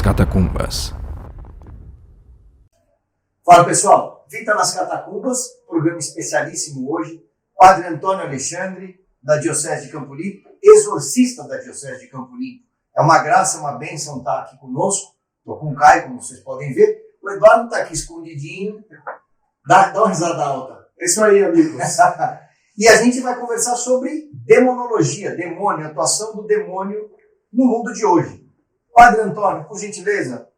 Catacumbas. Fala pessoal, Vida nas Catacumbas, programa especialíssimo hoje. Padre Antônio Alexandre, da Diocese de Campo Limpo, exorcista da Diocese de Campo Limpo. É uma graça, uma bênção estar aqui conosco. Estou com o Caio, como vocês podem ver. O Eduardo está aqui escondidinho. Dá uma risada alta. É isso aí, amigos. E a gente vai conversar sobre demonologia, demônio, atuação do demônio no mundo de hoje. Padre Antônio, por gentileza,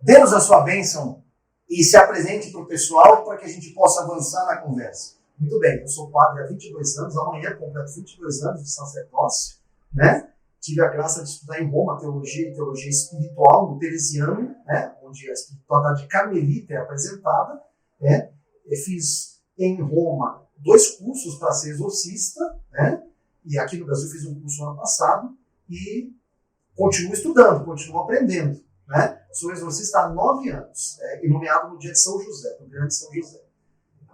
dê-nos a sua bênção e se apresente para o pessoal para que a gente possa avançar na conversa. Muito bem, eu sou padre há 22 anos, amanhã completo 22 anos de sacerdócio, né? Tive a graça de estudar em Roma teologia e teologia espiritual no Teresiano, né? Onde a espiritualidade carmelita é apresentada, né? Eu fiz em Roma 2 cursos para ser exorcista, né? E aqui no Brasil fiz um curso no ano passado e continuo estudando, continuo aprendendo, né? Sou exorcista há 9 anos, e nomeado no dia de São José, no grande São José.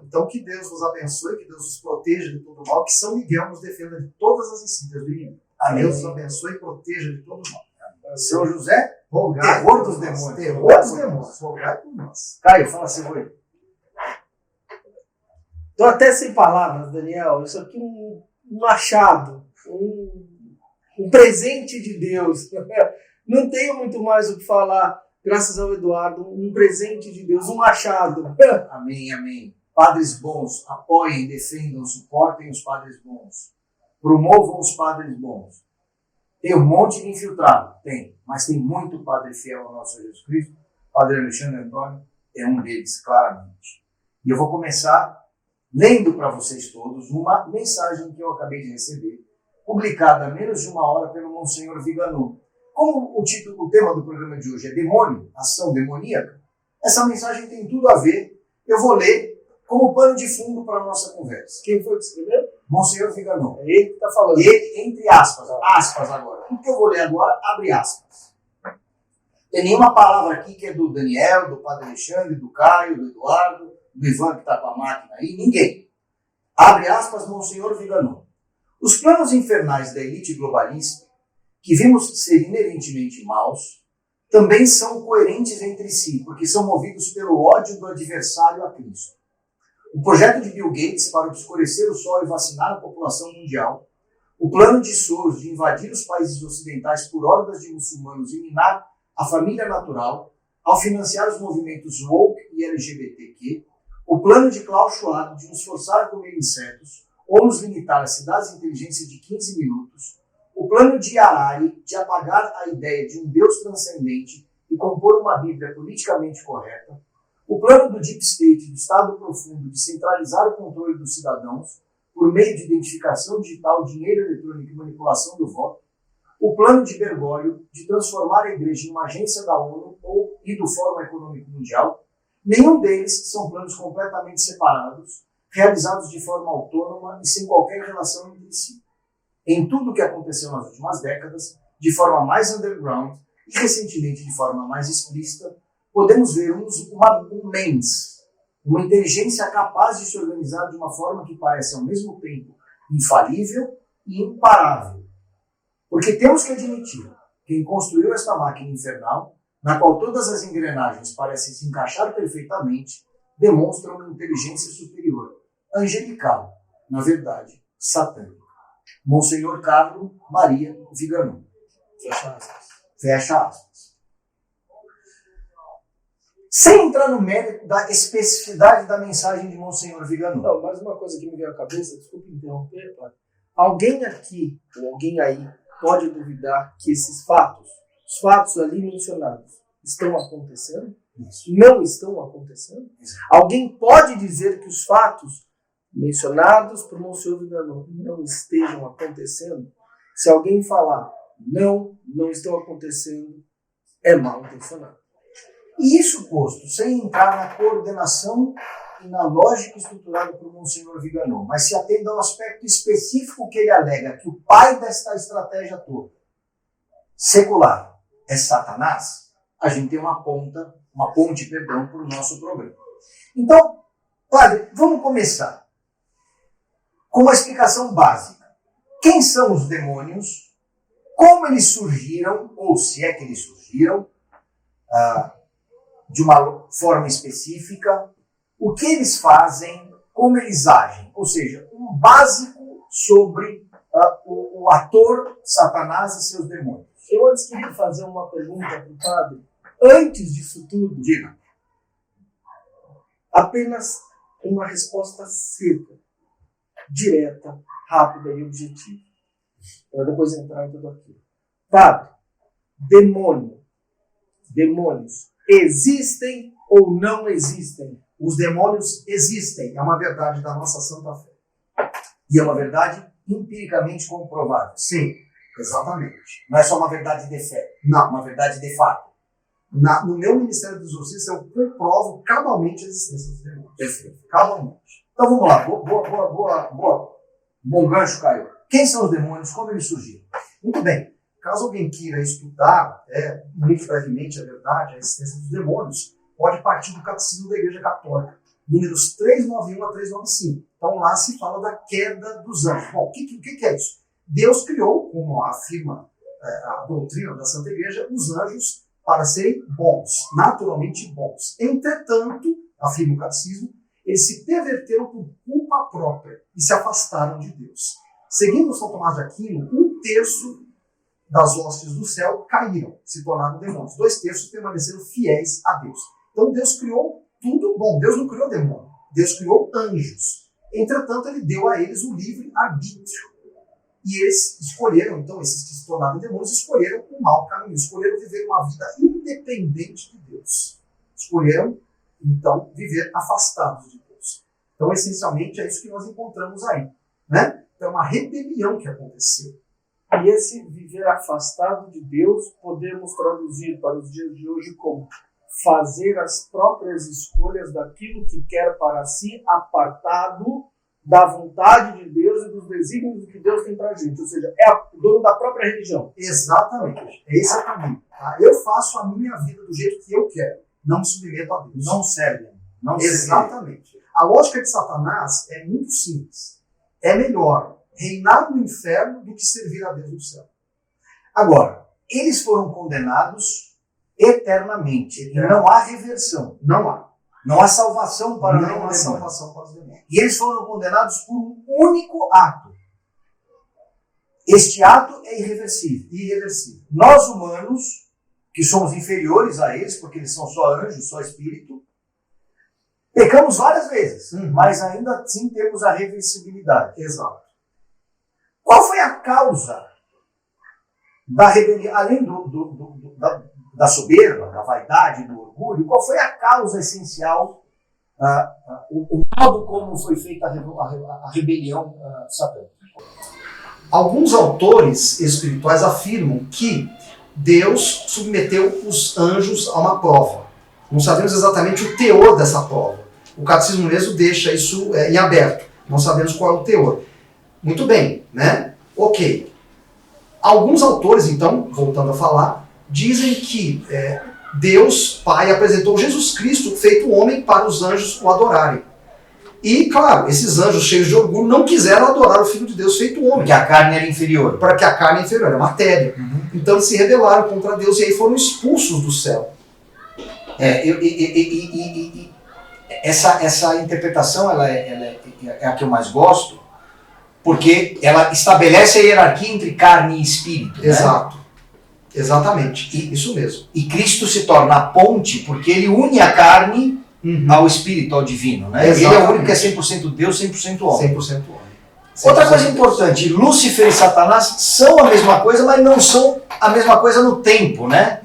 Então que Deus nos abençoe, que Deus nos proteja de todo mal, que São Miguel nos defenda de todas as insídias do inimigo. Amém. Deus nos abençoe e proteja de todo mal. São José, Rogai terror por dos nós, demônios. terror dos demônios, rogai por nós. Caio, fala assim, oi. Estou até sem palavras, Daniel. Isso aqui é um achado, um presente de Deus. Não tenho muito mais o que falar, graças ao Eduardo. Um presente de Deus, um achado. Amém, amém. Padres bons, apoiem, defendam, suportem os padres bons. Promovam os padres bons. Tem um monte de infiltrado? Tem. Mas tem muito padre fiel ao nosso Jesus Cristo. Padre Alexandre Antônio é um deles, claramente. E eu vou começar lendo para vocês todos uma mensagem que eu acabei de receber, publicada há menos de uma hora pelo Monsenhor Vigano. Como o tema do programa de hoje é demônio, ação demoníaca, essa mensagem tem tudo a ver. Eu vou ler como pano de fundo para a nossa conversa. Quem foi que escreveu? Monsenhor Vigano. É ele que está falando. Ele, entre aspas, aspas agora. Tudo que eu vou ler agora, abre aspas. Tem nenhuma palavra aqui que é do Daniel, do Padre Alexandre, do Caio, do Eduardo, do Ivan que está com a máquina aí, ninguém. Abre aspas, Monsenhor Vigano. Os planos infernais da elite globalista, que vimos ser inerentemente maus, também são coerentes entre si, porque são movidos pelo ódio do adversário a Cristo. O projeto de Bill Gates para obscurecer o sol e vacinar a população mundial, o plano de Soros de invadir os países ocidentais por hordas de muçulmanos e minar a família natural, ao financiar os movimentos woke e LGBTQ, o plano de Klaus Schwab de nos forçar a comer insetos ou nos limitar a cidades de inteligência de 15 minutos, o plano de Harari de apagar a ideia de um Deus transcendente e compor uma Bíblia politicamente correta, o plano do Deep State, do Estado Profundo, de centralizar o controle dos cidadãos por meio de identificação digital, dinheiro eletrônico e manipulação do voto, o plano de Bergoglio de transformar a Igreja em uma agência da ONU e do Fórum Econômico Mundial, nenhum deles são planos completamente separados, realizados de forma autônoma e sem qualquer relação entre si. Em tudo o que aconteceu nas últimas décadas, de forma mais underground e recentemente de forma mais explícita, podemos ver um mens, uma inteligência capaz de se organizar de uma forma que parece ao mesmo tempo infalível e imparável. Porque temos que admitir, quem construiu esta máquina infernal, na qual todas as engrenagens parecem se encaixar perfeitamente, demonstra uma inteligência superior, angelical, na verdade, satânica. Monsenhor Carlo Maria Vigano. Fecha aspas. Fecha aspas. Sem entrar no mérito da especificidade da mensagem de Monsenhor Vigano. Não, mais uma coisa que me veio à cabeça, desculpe interromper, pai. Alguém aqui, ou alguém aí, pode duvidar que esses fatos, os fatos ali mencionados, estão acontecendo? Isso. Não estão acontecendo? Isso. Alguém pode dizer que os fatos mencionados por Monsenhor Vigano não estejam acontecendo? Se alguém falar não estão acontecendo, é mal intencionado. E isso posto, sem entrar na coordenação e na lógica estruturada por Monsenhor Vigano, mas se atenda ao aspecto específico que ele alega que o pai desta estratégia toda, secular, é Satanás, a gente tem uma ponte para o nosso programa. Então, padre, vamos começar com uma explicação básica. Quem são os demônios? Como eles surgiram, ou se é que eles surgiram? de uma forma específica, o que eles fazem, como eles agem. Ou seja, um básico sobre o ator Satanás e seus demônios. Eu antes queria fazer uma pergunta para o padre. Antes disso tudo, Diga. apenas uma resposta seca, direta, rápida e objetiva. Para depois entrar em tudo aquilo. Padre, demônios existem ou não existem? Os demônios existem, é uma verdade da nossa santa fé. E é uma verdade empiricamente comprovável. Sim, exatamente. Não é só uma verdade de fé, Não, uma verdade de fato. no meu Ministério do Exorcismo eu comprovo cabalmente a existência dos demônios. Perfeito. Cabalmente. Então vamos lá. Bom gancho, Caio. Quem são os demônios? Como eles surgiram? Muito bem. Caso alguém queira estudar, muito brevemente, a verdade, a existência dos demônios, pode partir do Catecismo da Igreja Católica, números 391 a 395. Então lá se fala da queda dos anjos. Bom, o que é isso? Deus criou, como afirma a doutrina da Santa Igreja, os anjos para serem bons, naturalmente bons. Entretanto, afirma o Catecismo, eles se perverteram por culpa própria e se afastaram de Deus. Seguindo São Tomás de Aquino, 1/3 das hostes do céu caíram, se tornaram demônios. 2/3 permaneceram fiéis a Deus. Então Deus criou tudo bom. Deus não criou demônio. Deus criou anjos. Entretanto, ele deu a eles o livre arbítrio. E eles escolheram, então, esses que se tornaram demônios, escolheram um mau caminho. Escolheram viver uma vida independente de Deus. Escolheram, então, viver afastados de Deus. Então, essencialmente, é isso que nós encontramos aí. Né? Então, é uma rebelião que aconteceu. E esse viver afastado de Deus, podemos traduzir para os dias de hoje como fazer as próprias escolhas daquilo que quer para si, apartado da vontade de Deus e dos desígnios que Deus tem para a gente. Ou seja, é o dono da própria religião. Exatamente. Esse é o caminho. Tá? Eu faço a minha vida do jeito que eu quero. Não me submeto a Deus. Não servem. Não Exatamente. A lógica de Satanás é muito simples. É melhor reinar no inferno do que servir a Deus no céu. Agora, eles foram condenados eternamente. E não há reversão. Não há. Não há salvação para Não há demônio. salvação para os demônios. E eles foram condenados por um único ato. Este ato é irreversível. Irreversível. Nós humanos, que somos inferiores a eles, porque eles são só anjos, só espírito, pecamos várias vezes, mas ainda assim temos a reversibilidade. Exato. Qual foi a causa da rebelião, além da soberba, da vaidade, do orgulho? Qual foi a causa essencial, o modo como foi feita a rebelião satânica? Alguns autores espirituais afirmam que Deus submeteu os anjos a uma prova. Não sabemos exatamente o teor dessa prova. O Catecismo mesmo deixa isso em aberto. Não sabemos qual é o teor. Muito bem, né? Ok. Alguns autores, então, voltando a falar, dizem que Deus Pai apresentou Jesus Cristo feito homem para os anjos o adorarem. E, claro, esses anjos cheios de orgulho não quiseram adorar o Filho de Deus feito homem. Porque a carne era inferior. Para que a carne é inferior, é matéria. Então eles se rebelaram contra Deus e aí foram expulsos do céu. Essa interpretação ela é a que eu mais gosto, porque ela estabelece a hierarquia entre carne e espírito. Exato. Né? Exatamente. Isso mesmo. E Cristo se torna a ponte porque ele une a carne ao espírito, ao divino. Né? Ele é o único que é 100% Deus, 100% homem. 100% homem. 100% Outra coisa importante, Lúcifer e Satanás são a mesma coisa, mas não são a mesma coisa no tempo, né?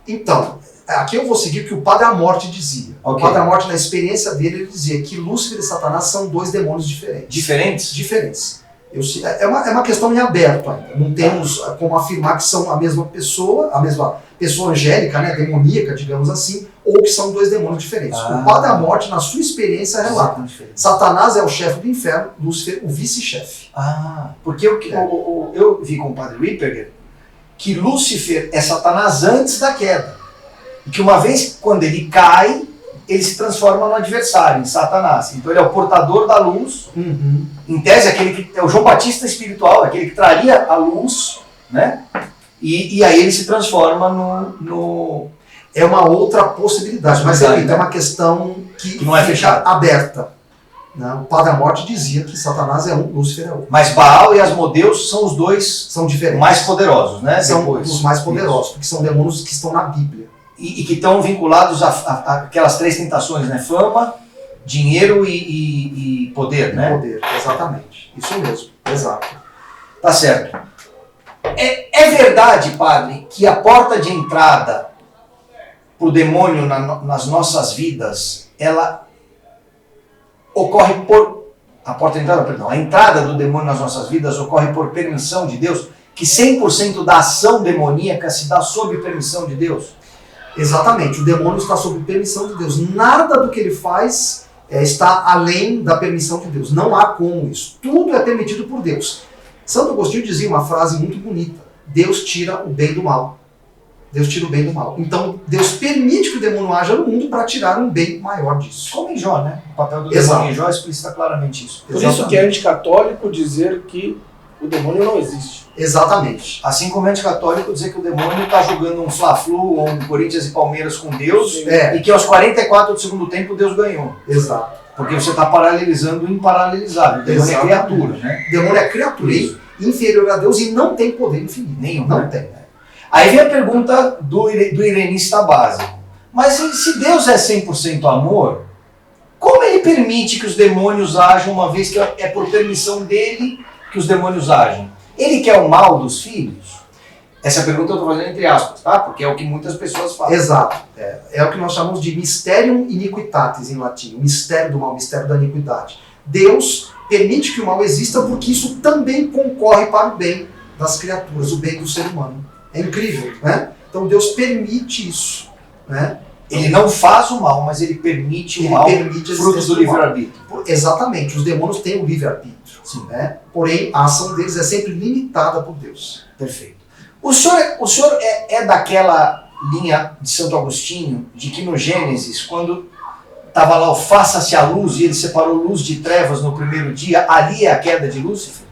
Então, aqui eu vou seguir o que o Padre Amorte dizia. Okay. O Padre Amorte, na experiência dele, ele dizia que Lúcifer e Satanás são dois demônios diferentes. Diferentes? É uma questão em aberto ainda. Não temos como afirmar que são a mesma pessoa angélica, né, demoníaca, digamos assim, ou que são dois demônios diferentes. O Padre Amorte, na sua experiência, relata. Satanás é o chefe do inferno, Lúcifer o vice-chefe. Porque eu vi com o Padre Ripperger que Lúcifer é Satanás antes da queda. E que uma vez, quando ele cai, ele se transforma no adversário, em Satanás. Então ele é o portador da luz. Em tese, aquele que é o João Batista espiritual, aquele que traria a luz, né? E aí ele se transforma no... É uma outra possibilidade, mas Possibilidade, é uma questão que não é fica fechada. aberta. Né? O Padre Amorte dizia que Satanás é um, Lúcifer é outro. Mas Baal e Asmodeus são os dois São diferentes. mais poderosos, né? São Depois. os mais poderosos, porque são demônios que estão na Bíblia. E que estão vinculados àquelas 3 tentações, né? Fama, dinheiro e poder, né? Poder, exatamente. Isso mesmo, exato. Tá certo. É verdade, padre, que a porta de entrada para o demônio nas nossas vidas, ela ocorre por... A entrada do demônio nas nossas vidas ocorre por permissão de Deus? Que 100% da ação demoníaca se dá sob permissão de Deus? Exatamente, o demônio está sob permissão de Deus. Nada do que ele faz está além da permissão de Deus. Não há como isso. Tudo é permitido por Deus. Santo Agostinho dizia uma frase muito bonita: Deus tira o bem do mal. Deus tira o bem do mal. Então, Deus permite que o demônio haja no mundo para tirar um bem maior disso. Como em Jó, né? O papel do Exato. demônio em Jó explicita claramente isso. Por isso que é anticatólico dizer que o demônio não existe. Exatamente. Assim como é anticatólico dizer que o demônio está jogando um Fla-Flu ou um Corinthians e Palmeiras com Deus e que aos 44 do segundo tempo Deus ganhou. Exato. Porque você está paralelizando o imparalelizável. O demônio é criatura, né? O demônio é criatura inferior a Deus e não tem poder infinito. Nenhum. Não né? tem. Aí vem a pergunta do irenista básico. Mas se Deus é 100% amor, como ele permite que os demônios ajam, uma vez que é por permissão dele que os demônios agem? Ele quer o mal dos filhos? Essa pergunta eu estou fazendo entre aspas, tá? Porque é o que muitas pessoas falam. Exato. É o que nós chamamos de mysterium iniquitatis em latim. O mistério do mal, o mistério da iniquidade. Deus permite que o mal exista porque isso também concorre para o bem das criaturas, o bem do ser humano. É incrível, né? Então Deus permite isso, né? Ele não faz o mal, mas ele permite o mal, fruto do livre-arbítrio. Exatamente, os demônios têm o livre-arbítrio, né? Porém, a ação deles é sempre limitada por Deus. Perfeito. O senhor é daquela linha de Santo Agostinho, de que no Gênesis, quando estava lá o faça-se a luz, e ele separou luz de trevas no primeiro dia, ali é a queda de Lúcifer?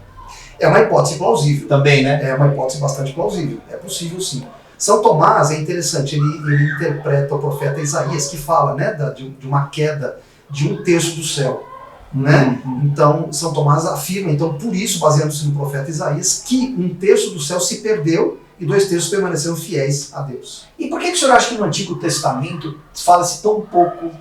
É uma hipótese plausível. Também, né? É uma hipótese bastante plausível. É possível, sim. São Tomás é interessante, ele interpreta o profeta Isaías, que fala, né, de uma queda de 1/3 do céu. Né? Então, São Tomás afirma, então, por isso, baseando-se no profeta Isaías, que 1/3 do céu se perdeu e 2/3 permaneceram fiéis a Deus. E por que o senhor acha que no Antigo Testamento fala-se tão pouco?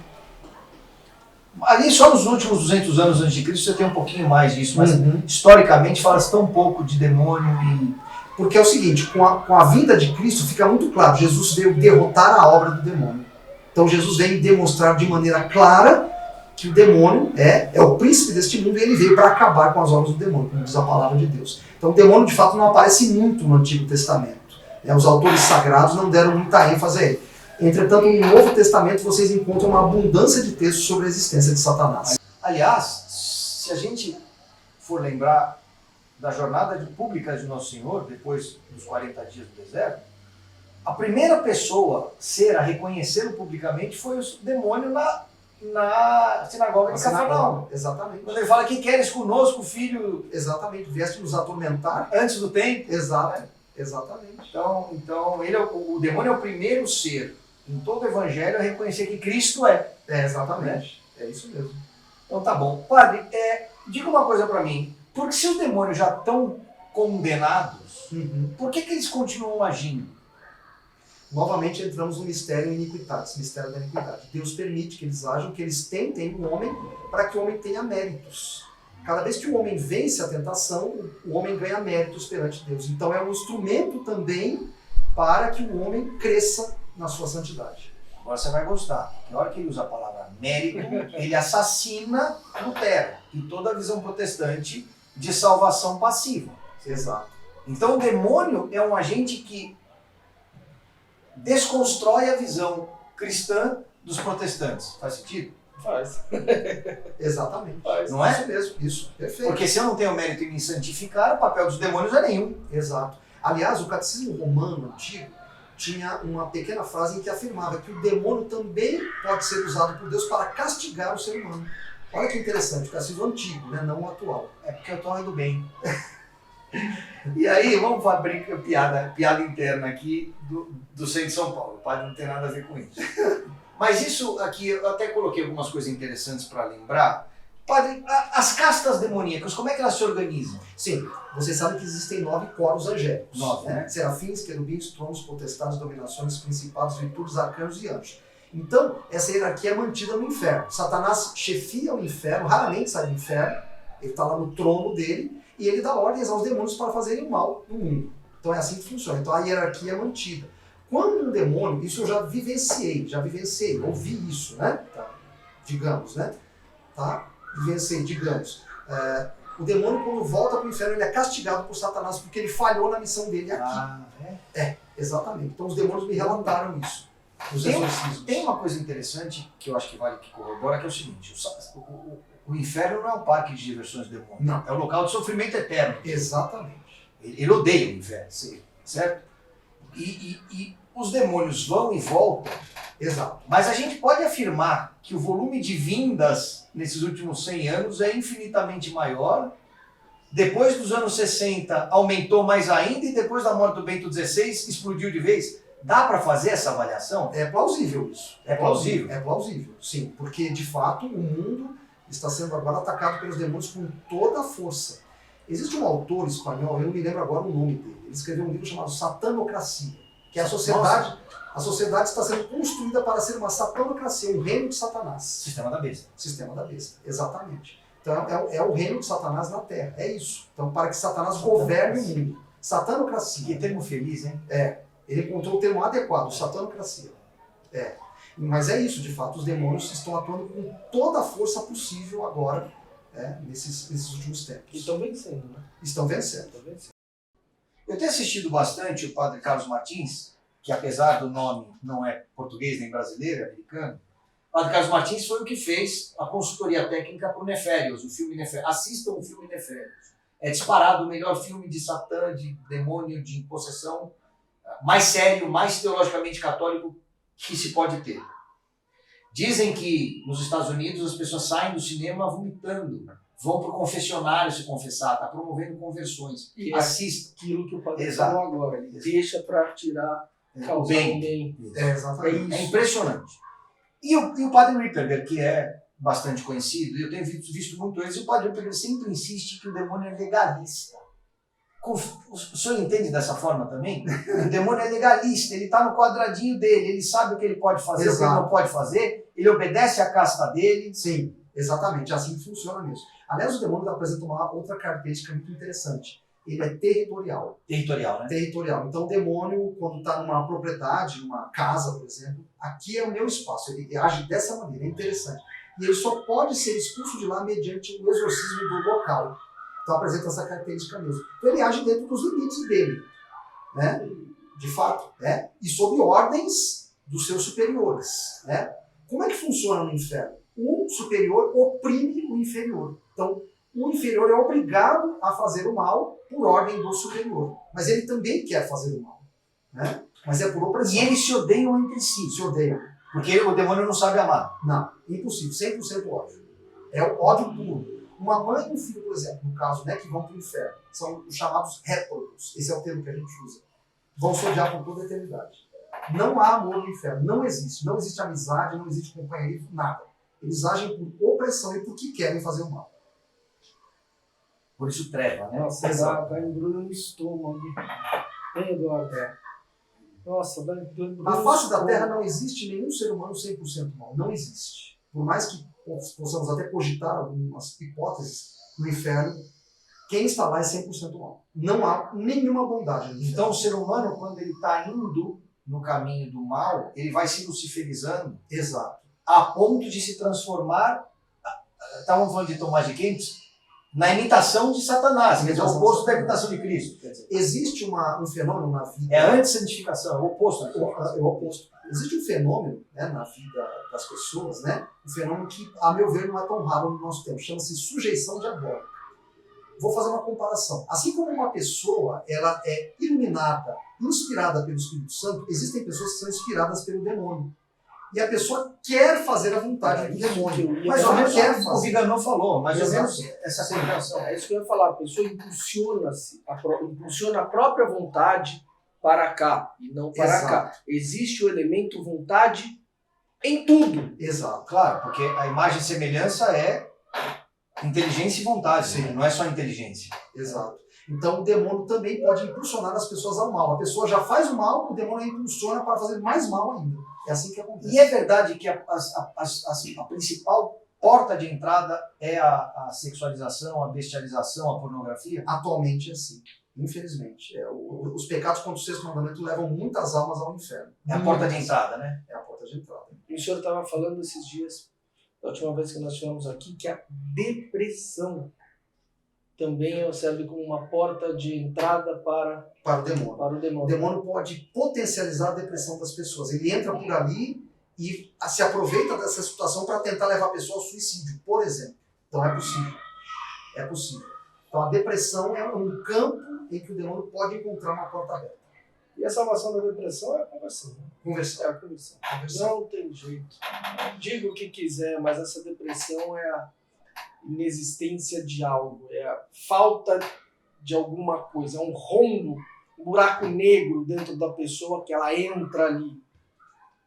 Ali só nos últimos 200 anos antes de Cristo você tem um pouquinho mais disso, mas historicamente fala-se tão pouco de demônio e... Porque é o seguinte, com a vinda de Cristo fica muito claro, Jesus veio derrotar a obra do demônio. Então Jesus veio demonstrar de maneira clara que o demônio é o príncipe deste mundo e ele veio para acabar com as obras do demônio, como diz a palavra de Deus. Então o demônio de fato não aparece muito no Antigo Testamento. Os autores sagrados não deram muita ênfase a ele. Entretanto, no Novo Testamento vocês encontram uma abundância de textos sobre a existência de Satanás. Aliás, se a gente for lembrar da jornada pública de Nosso Senhor, depois dos 40 dias do deserto, a primeira pessoa a reconhecê-lo publicamente foi o demônio na sinagoga de Cafarnaum. Exatamente. Quando ele fala que queres conosco, filho... Exatamente, vieste nos atormentar. Antes do tempo. Exato, exatamente. Então ele o demônio é o primeiro ser em todo o evangelho a reconhecer que Cristo é. Exatamente. É isso mesmo. Então tá bom. Padre, diga uma coisa para mim. Porque se os demônios já estão condenados, por que eles continuam agindo? Novamente entramos no mistério iniquitatis, mistério da iniquidade. Deus permite que eles ajam, que eles tentem o homem para que o homem tenha méritos. Cada vez que o homem vence a tentação, o homem ganha méritos perante Deus. Então é um instrumento também para que o homem cresça na sua santidade. Agora você vai gostar. Na hora que ele usa a palavra mérito, ele assassina Lutero e toda a visão protestante de salvação passiva. Exato. Então o demônio é um agente que desconstrói a visão cristã dos protestantes. Faz sentido? Faz. Exatamente. Faz. Não é? Isso mesmo, isso. Perfeito. Porque se eu não tenho mérito em me santificar, o papel dos demônios é nenhum. Exato. Aliás, o catecismo romano antigo tinha uma pequena frase em que afirmava que o demônio também pode ser usado por Deus para castigar o ser humano. Olha que interessante, o catecismo antigo, né? Não o atual. É porque eu tô do bem. E aí, vamos abrir piada interna aqui do centro de São Paulo. O padre não tem nada a ver com isso. Mas isso aqui, eu até coloquei algumas coisas interessantes para lembrar. Padre, as castas demoníacas, como é que elas se organizam? Sim, vocês sabem que existem 9 coros angélicos. 9, né? Serafins, querubins, tronos, potestades, dominações, principados, virtudes, arcanos e anjos. Então, essa hierarquia é mantida no inferno. Satanás chefia o inferno, raramente sai do inferno. Ele está lá no trono dele e ele dá ordens aos demônios para fazerem o mal no mundo. Então é assim que funciona. Então a hierarquia é mantida. Quando um demônio, isso eu já vivenciei, ouvi isso, né? Tá. Digamos, né? Tá? Vivenciei, digamos. O demônio, quando volta para o inferno, ele é castigado por Satanás porque ele falhou na missão dele aqui. Exatamente. Então os demônios me relataram isso. Tem uma coisa interessante que eu acho que vale que corrobora, que é o seguinte: o inferno não é um parque de diversões do demônio. Não. É o local de sofrimento eterno. Exatamente. Ele odeia o inferno. Sim. Certo? E os demônios vão e voltam. Exato. Mas a gente pode afirmar que o volume de vindas nesses últimos 100 anos é infinitamente maior. Depois dos anos 60 aumentou mais ainda e depois da morte do Bento XVI explodiu de vez. Dá para fazer essa avaliação? É plausível isso. É plausível? É plausível, sim. Porque, de fato, o mundo está sendo agora atacado pelos demônios com toda a força. Existe um autor espanhol, eu não me lembro agora o nome dele, ele escreveu um livro chamado Satanocracia, que é a sociedade está sendo construída para ser uma satanocracia, um reino de Satanás. Sistema da besta. Sistema da besta, exatamente. Então é o reino de Satanás na Terra, é isso. Então para que Satanás governe o mundo. Satanocracia. Que termo feliz, hein? Ele encontrou o termo adequado, satanocracia. Mas é isso, de fato, os demônios estão atuando com toda a força possível agora, nesses últimos tempos. E estão vencendo, né? Estão vencendo. Eu tenho assistido bastante o padre Carlos Martins, que apesar do nome não é português nem brasileiro, é americano. O padre Carlos Martins foi o que fez a consultoria técnica para o Neférios, o filme Neférios. Assistam o filme Neférios. É disparado o melhor filme de Satã, de demônio, de possessão, mais sério, mais teologicamente católico que se pode ter. Dizem que nos Estados Unidos as pessoas saem do cinema vomitando, vão para o confessionário se confessar, está promovendo conversões. E assista. Aquilo que o padre Exato. falou agora, ele deixa para tirar, causar bem. um bem. Exatamente. É impressionante. E o padre Ripperger, que é bastante conhecido, eu tenho visto muito eles, e o padre Ripperger sempre insiste que o demônio é legalista. O senhor entende dessa forma também? O demônio é legalista, ele está no quadradinho dele, ele sabe o que ele pode fazer, o que ele não pode fazer, ele obedece à casta dele. Sim, exatamente, assim que funciona mesmo. Aliás, o demônio apresenta uma outra característica muito interessante. Ele é territorial. Territorial, né? Territorial. Então o demônio, quando está numa propriedade, numa casa, por exemplo, aqui é o meu espaço, ele age dessa maneira, é interessante. E ele só pode ser expulso de lá mediante o exorcismo do local. Então apresenta essa característica mesmo. Então ele age dentro dos limites dele, né? De fato, né? E sob ordens dos seus superiores, né? Como é que funciona no inferno? O superior oprime o inferior. Então o inferior é obrigado a fazer o mal por ordem do superior. Mas ele também quer fazer o mal, né? Mas é por opressão. E eles se odeiam entre si. Se odeiam. Porque o demônio não sabe amar. Não, impossível. 100% ódio. É o ódio puro. Uma mãe e um filho, por exemplo, no caso, né, que vão para o inferno, são os chamados réprobos, esse é o termo que a gente usa, vão se odiar por toda a eternidade. Não há amor no inferno, não existe amizade, não existe companheirismo, nada. Eles agem por opressão e porque querem fazer o mal. Por isso treva, né? Nossa, dá embrulho no estômago. Hein, Eduardo? Nossa, dá embrulho no Na face da estômago. Terra não existe nenhum ser humano 100% mal, não existe. Por mais que possamos até cogitar algumas hipóteses no inferno, quem está lá é 100% mal. Não há nenhuma bondade no inferno. Então o ser humano, quando ele está indo no caminho do mal, ele vai se luciferizando Exato. a ponto de se transformar, estavam falando de Tomás de Kempis, na imitação de Satanás, que é o oposto da imitação de Cristo. Quer dizer, Existe um fenômeno na vida... é a antissantificação, é o oposto. É o oposto. Existe um fenômeno, né, na vida das pessoas, né, um fenômeno que, a meu ver, não é tão raro no nosso tempo. Chama-se sujeição diabólica. Vou fazer uma comparação. Assim como uma pessoa ela é iluminada, inspirada pelo Espírito Santo, existem pessoas que são inspiradas pelo demônio. e a pessoa quer fazer a vontade do demônio. Mas falar. não quer O fazer. Viganão falou, mais ou Exato. menos essa sensação. É isso que eu ia falar. A pessoa impulsiona a própria vontade para cá e não para Exato. cá. Existe o elemento vontade em tudo. Exato. Claro, porque a imagem e semelhança é inteligência e vontade, Sim. não é só inteligência. Exato. Então o demônio também pode impulsionar as pessoas ao mal. A pessoa já faz o mal, o demônio impulsiona para fazer mais mal ainda. É assim que acontece. E é verdade que a principal porta de entrada é a sexualização, a bestialização, a pornografia? Atualmente é assim. Infelizmente. Os pecados contra o sexto mandamento levam muitas almas ao inferno. É a porta de entrada, né? É a porta de entrada. E o senhor estava falando esses dias, da última vez que nós estivemos aqui, que a depressão também serve como uma porta de entrada para Para o demônio. o O demônio. demônio pode potencializar a depressão das pessoas. Ele entra por ali e se aproveita dessa situação para tentar levar a pessoa ao suicídio, por exemplo. Então é possível. É possível. Então a depressão é um campo em que o demônio pode encontrar uma porta aberta. E a salvação da depressão é a conversão. Né? Conversar. É a conversão. Não tem jeito. Diga o que quiser, mas essa depressão é a inexistência de algo, é a falta de alguma coisa, é um rombo, um buraco negro dentro da pessoa que ela entra ali.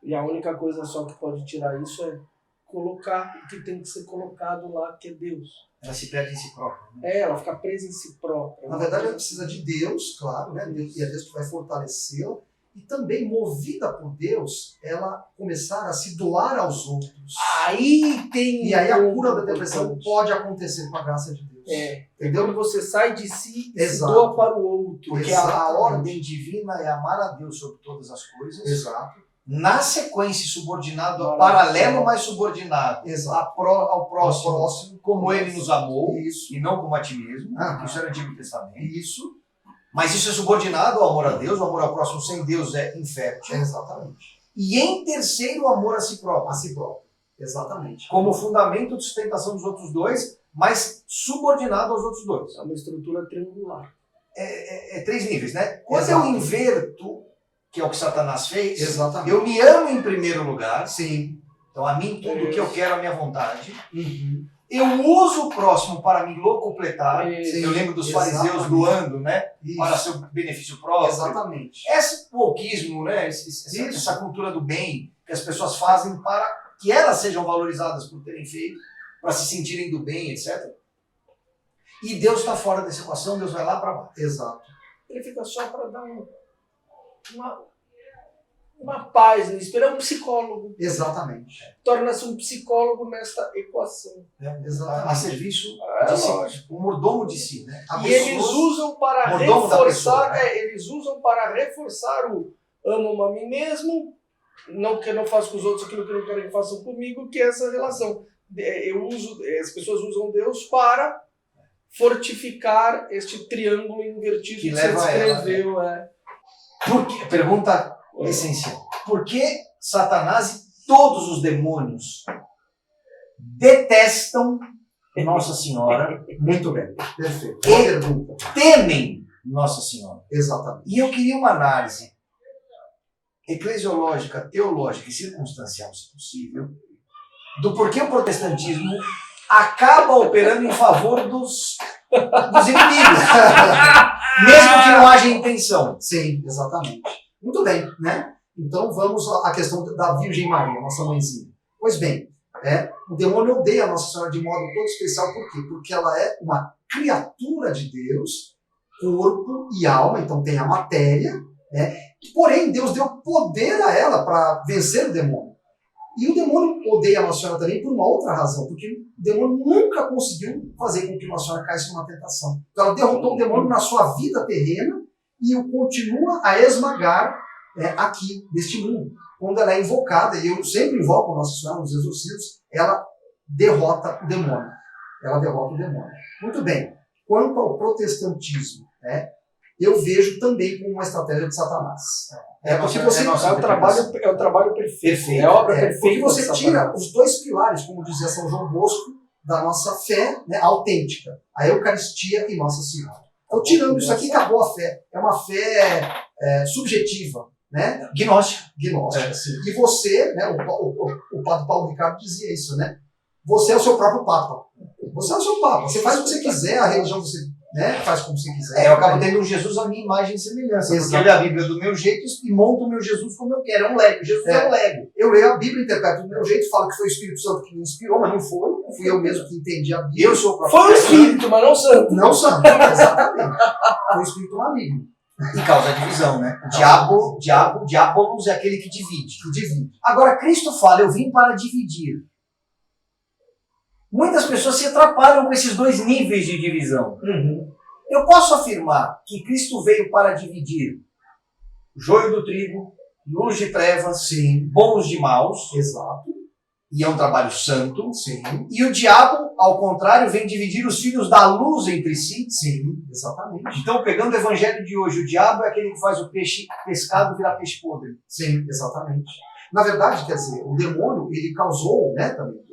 E a única coisa só que pode tirar isso é colocar o que tem que ser colocado lá, que é Deus. Ela se perde em si própria. Né? Ela fica presa em si própria. Na verdade, ela precisa de Deus, claro, né? E é Deus que vai fortalecê-la. E também, movida por Deus, ela começar a se doar aos outros. Aí tem E aí a um cura da ponto depressão importante. pode acontecer com a graça de Deus. É. Entendeu? Quando você sai de si e se Exato. doa para o outro. Porque Exatamente. a ordem divina é amar a Deus sobre todas as coisas. Exato. Na sequência, subordinado, Maravilha. paralelo, mas subordinado Exato. ao próximo, Ao próximo. como ele nos amou, Isso. e não como a ti mesmo. Aham. Isso era o Antigo Testamento. Isso. Mas isso é subordinado ao amor a Deus, o amor ao próximo sem Deus é infértil. Exatamente. E em terceiro, o amor a si próprio, A si próprio. Exatamente. como fundamento de sustentação dos outros dois, mas subordinado aos outros dois. É uma estrutura triangular. É três níveis, né? Quando Exato. eu inverto, que é o que Satanás fez, Exatamente. eu me amo em primeiro lugar, Sim. então a mim tudo o que eu quero, a minha vontade. Uhum. Eu uso o próximo para me locupletar. Sim, Eu lembro dos exatamente. fariseus doando, né? Isso. Para seu benefício próprio. Exatamente. Esse pouquismo, né? Essa cultura do bem que as pessoas fazem para que elas sejam valorizadas por terem feito, para se sentirem do bem, etc. E Deus está fora dessa equação, Deus vai lá para baixo. Exato. Ele fica só para dar uma paz, é um psicólogo. Exatamente. Torna-se um psicólogo nesta equação. Exatamente. A serviço É de si, lógico. o mordomo de si, né? A E pessoa- eles usam para mordomo da reforçar, pessoa, né? eles usam para reforçar o amo a mim mesmo, não que eu não faço com os outros aquilo que eu não quero que façam comigo, que é essa relação. As pessoas usam Deus para fortificar este triângulo invertido Que que você leva a ela, descreveu. Por quê? Pergunta essencial. Por que Satanás e todos os demônios detestam Nossa Senhora, Muito bem. Perfeito. E- Boa pergunta. temem Nossa Senhora? Exatamente. E eu queria uma análise eclesiológica, teológica e circunstancial, se possível, do porquê o protestantismo acaba operando em favor dos inimigos, mesmo que não haja intenção. Sim, exatamente. Muito bem, né? Então vamos à questão da Virgem Maria, nossa mãezinha. Pois bem, o demônio odeia a Nossa Senhora de modo todo especial, por quê? Porque ela é uma criatura de Deus, corpo e alma, então tem a matéria, né? Porém, Deus deu poder a ela para vencer o demônio. E o demônio odeia a Nossa Senhora também por uma outra razão, porque o demônio nunca conseguiu fazer com que Nossa Senhora caísse numa tentação. Então ela derrotou o demônio na sua vida terrena e o continua a esmagar aqui, neste mundo. Quando ela é invocada, e eu sempre invoco Nossa Senhora nos exorcismos, ela derrota o demônio. Ela derrota o demônio. Muito bem. Quanto ao protestantismo, eu vejo também como uma estratégia de Satanás. Porque você nossa É o trabalho perfeito. Perfeito. É a obra porque perfeita. você de tira Satanás. os dois pilares, como dizia São João Bosco, da nossa fé autêntica, a Eucaristia e Nossa Senhora. Então, tirando isso aqui, acabou a fé. É uma fé subjetiva. né? Gnóstico. Gnóstica, assim. E você, né, o padre Paulo Ricardo dizia isso, né? Você é o seu próprio Papa. Você é o seu Papa. Você faz o que você quiser, a religião você, né, faz como você quiser. Eu acabo tendo um Jesus à minha imagem e semelhança. Porque eu leio a Bíblia do meu jeito e monto o meu Jesus como eu quero. É um Lego. Jesus é um Lego. Eu leio a Bíblia, interpreto do meu jeito, falo que foi o Espírito Santo que me inspirou, mas não foi. Fui eu mesmo que entendi a Bíblia. Eu sou o próprio. Foi o Espírito, mas não o Santo. Não santo, exatamente. Foi o Espírito maligno. E causa divisão, né? Diabolos é aquele que divide. Que divide. Agora, Cristo fala, eu vim para dividir. Muitas pessoas se atrapalham com esses dois níveis de divisão. Eu posso afirmar que Cristo veio para dividir joio do trigo, luz de trevas, Sim. bons de maus, Exato. e é um trabalho santo. Sim. E o diabo, ao contrário, vem dividir os filhos da luz entre si. Sim, exatamente. Então, pegando o evangelho de hoje, o diabo é aquele que faz o peixe pescado virar peixe podre. Sim, exatamente. Na verdade, quer dizer, o demônio, ele causou, né, também,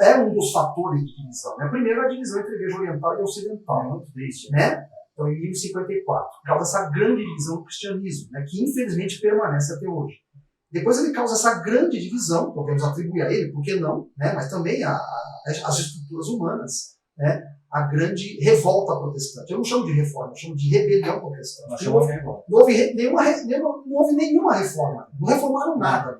é um dos fatores de divisão. Né? Primeiro, a divisão entre a igreja oriental e ocidental. Muito triste, Né? Então, em 1054, causa essa grande divisão do cristianismo, né, que infelizmente permanece até hoje. Depois ele causa essa grande divisão, podemos atribuir a ele, por que não, né, mas também as estruturas humanas, né, a grande revolta protestante. Eu não chamo de reforma, eu chamo de rebelião protestante. Não houve nenhuma reforma, não reformaram nada.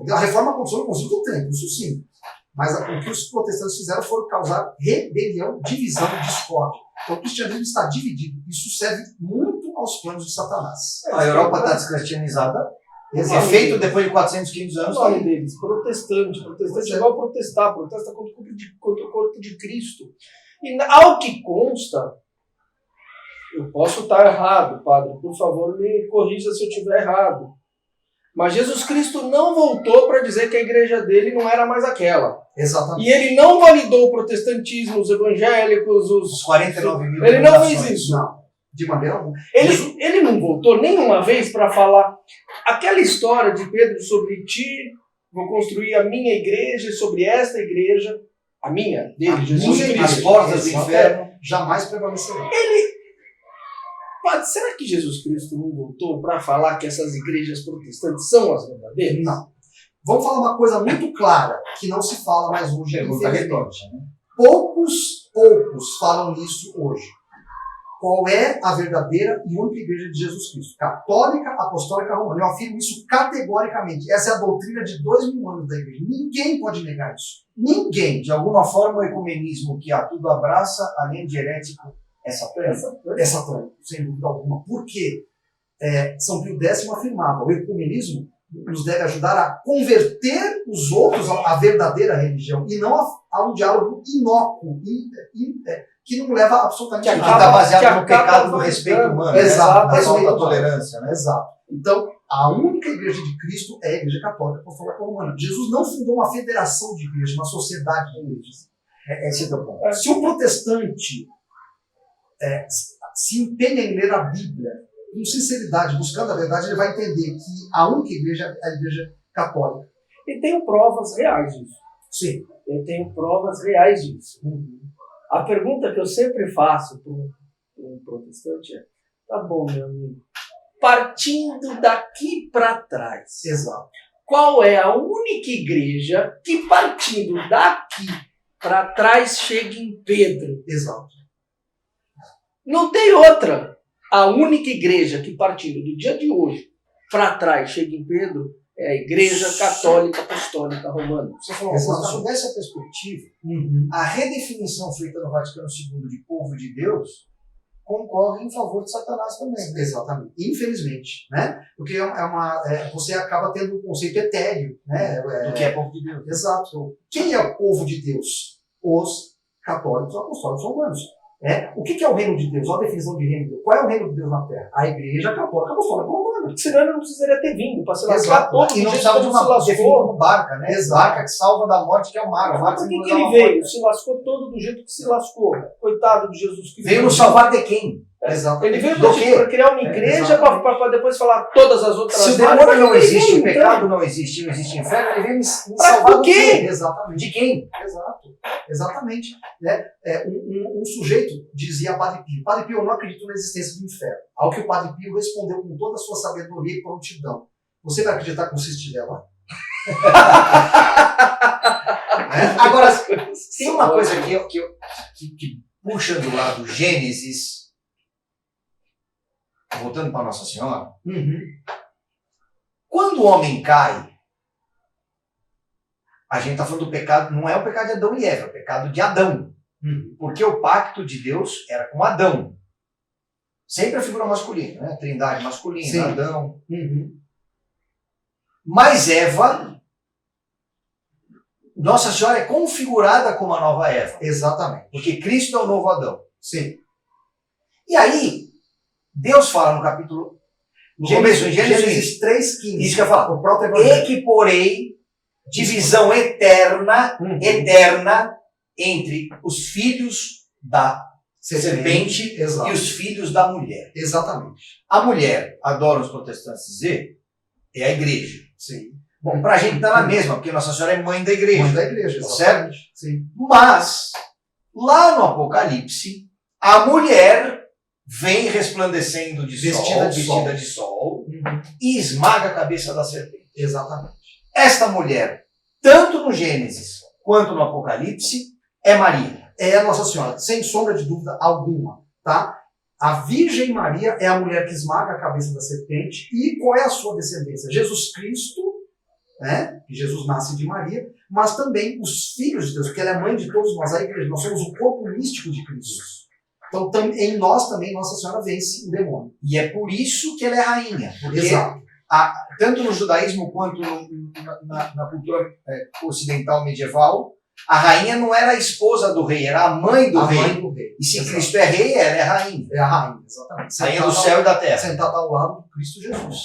A reforma aconteceu no Concílio de Trento, isso sim. Mas o que os protestantes fizeram foi causar rebelião, divisão, discórdia. Então o cristianismo está dividido. Isso serve muito aos planos de Satanás. A Europa está descristianizada. É feito depois de 400, 500 anos. O nome deles, protestante. Protestante é igual protestar. Protesta contra o corpo de Cristo. E ao que consta, eu posso estar errado, padre. Por favor, me corrija se eu estiver errado. Mas Jesus Cristo não voltou para dizer que a igreja dele não era mais aquela. Exatamente. E ele não validou o protestantismo, os evangélicos, os 49 mil. Ele não fez isso. Não, de maneira alguma. Ele não voltou nenhuma vez para falar aquela história de Pedro sobre ti, vou construir a minha igreja e sobre esta igreja, a minha, dele, Jesus Cristo. As portas do inferno. Jamais prevalecerão. Padre, será que Jesus Cristo não voltou para falar que essas igrejas protestantes são as verdadeiras? Não. Vamos falar uma coisa muito clara, que não se fala mais hoje. Né? Poucos falam nisso hoje. Qual é a verdadeira e única igreja de Jesus Cristo? Católica, apostólica, romana. Eu afirmo isso categoricamente. Essa é a doutrina de 2000 anos da igreja. Ninguém pode negar isso. Ninguém. De alguma forma, o ecumenismo que a tudo abraça, além de herético, é satânico. É satânico, sem dúvida alguma. Por quê? São Pio X afirmava, o ecumenismo nos deve ajudar a converter os outros à verdadeira religião e não a um diálogo inócuo, que não leva absolutamente a nada. Que está baseado no pecado do respeito humano. Exato. A falta da tolerância. Né? Exato. Então, a única igreja de Cristo é a igreja católica apostólica romana. Jesus não fundou uma federação de igrejas, uma sociedade de igrejas. Esse é o ponto. Se o protestante se empenha em ler a Bíblia com sinceridade, buscando a verdade, ele vai entender que a única igreja é a igreja católica. E tenho provas reais disso. Sim. Eu tenho provas reais disso. A pergunta que eu sempre faço para um protestante é: tá bom, meu amigo, partindo daqui para trás, Exato. Qual é a única igreja que, partindo daqui para trás, chega em Pedro? Exato. Não tem outra. A única igreja que, partindo do dia de hoje para trás, chega em Pedro é a Igreja Católica Apostólica Romana. Você falou, sob essa perspectiva, a redefinição feita no Vaticano II de povo de Deus concorre em favor de Satanás também. Exatamente. Infelizmente, né? Porque você acaba tendo um conceito etéreo, né? Do que é povo de Deus. Exato. Quem é o povo de Deus? Os católicos apostólicos romanos. O que é o reino de Deus? Olha a definição de reino de Deus. Qual é o reino de Deus na Terra? A Igreja Católica Apostólica Romana. Senão ele não precisaria ter vindo para se lascar todo. E não precisava de uma definição como barca, né? Barca que salva da morte, que é o mar. Por que ele veio? Se lascou todo do jeito que se lascou. Coitado de Jesus Cristo. Veio nos salvar de quem? Exatamente. Ele veio para criar uma igreja para depois falar todas as outras. Se o demônio não existe, o pecado não existe, não existe inferno, ele veio me salvar do quê? Exatamente. De quem? Exato. Exatamente. Né? Um sujeito dizia a Padre Pio, eu não acredito na existência do inferno. Ao que o Padre Pio respondeu com toda a sua sabedoria e prontidão. Você vai acreditar como se estiver lá? Agora, tem uma coisa que puxa do lado Gênesis, voltando para Nossa Senhora. Quando o homem cai, a gente está falando do pecado, não é o pecado de Adão e Eva, é o pecado de Adão. Porque o pacto de Deus era com Adão. Sempre a figura masculina, né? Trindade masculina, sim. Adão. Mas Eva, Nossa Senhora é configurada como a nova Eva. Exatamente. Porque Cristo é o novo Adão. Sim. E aí, Deus fala no capítulo... Gênesis 3,15. Isso que eu falo. O próprio Evangelho. E que porém divisão eterna entre os filhos da serpente e os filhos da mulher. Exatamente. A mulher, adoram os protestantes dizer, é a igreja. Sim. Bom, pra gente tá na mesma, porque Nossa Senhora é mãe da igreja. Mãe da igreja, certo? Sim. Mas, lá no Apocalipse, a mulher vem resplandecendo de vestida de sol e esmaga a cabeça da serpente. Exatamente. Esta mulher, tanto no Gênesis quanto no Apocalipse, é Maria. É a Nossa Senhora, sem sombra de dúvida alguma, tá? A Virgem Maria é a mulher que esmaga a cabeça da serpente. E qual é a sua descendência? Jesus Cristo, né? Que Jesus nasce de Maria, mas também os filhos de Deus, porque ela é mãe de todos nós, a igreja. Nós somos o corpo místico de Cristo. Então, em nós também, Nossa Senhora vence o demônio. E é por isso que ela é rainha. Porque exato. Tanto no judaísmo quanto na cultura ocidental medieval, a rainha não era a esposa do rei, era a mãe do rei. E se exato. Cristo é rei, ela é rainha. É a rainha, exatamente. Rainha do céu e da terra. Sentada ao lado de Cristo Jesus.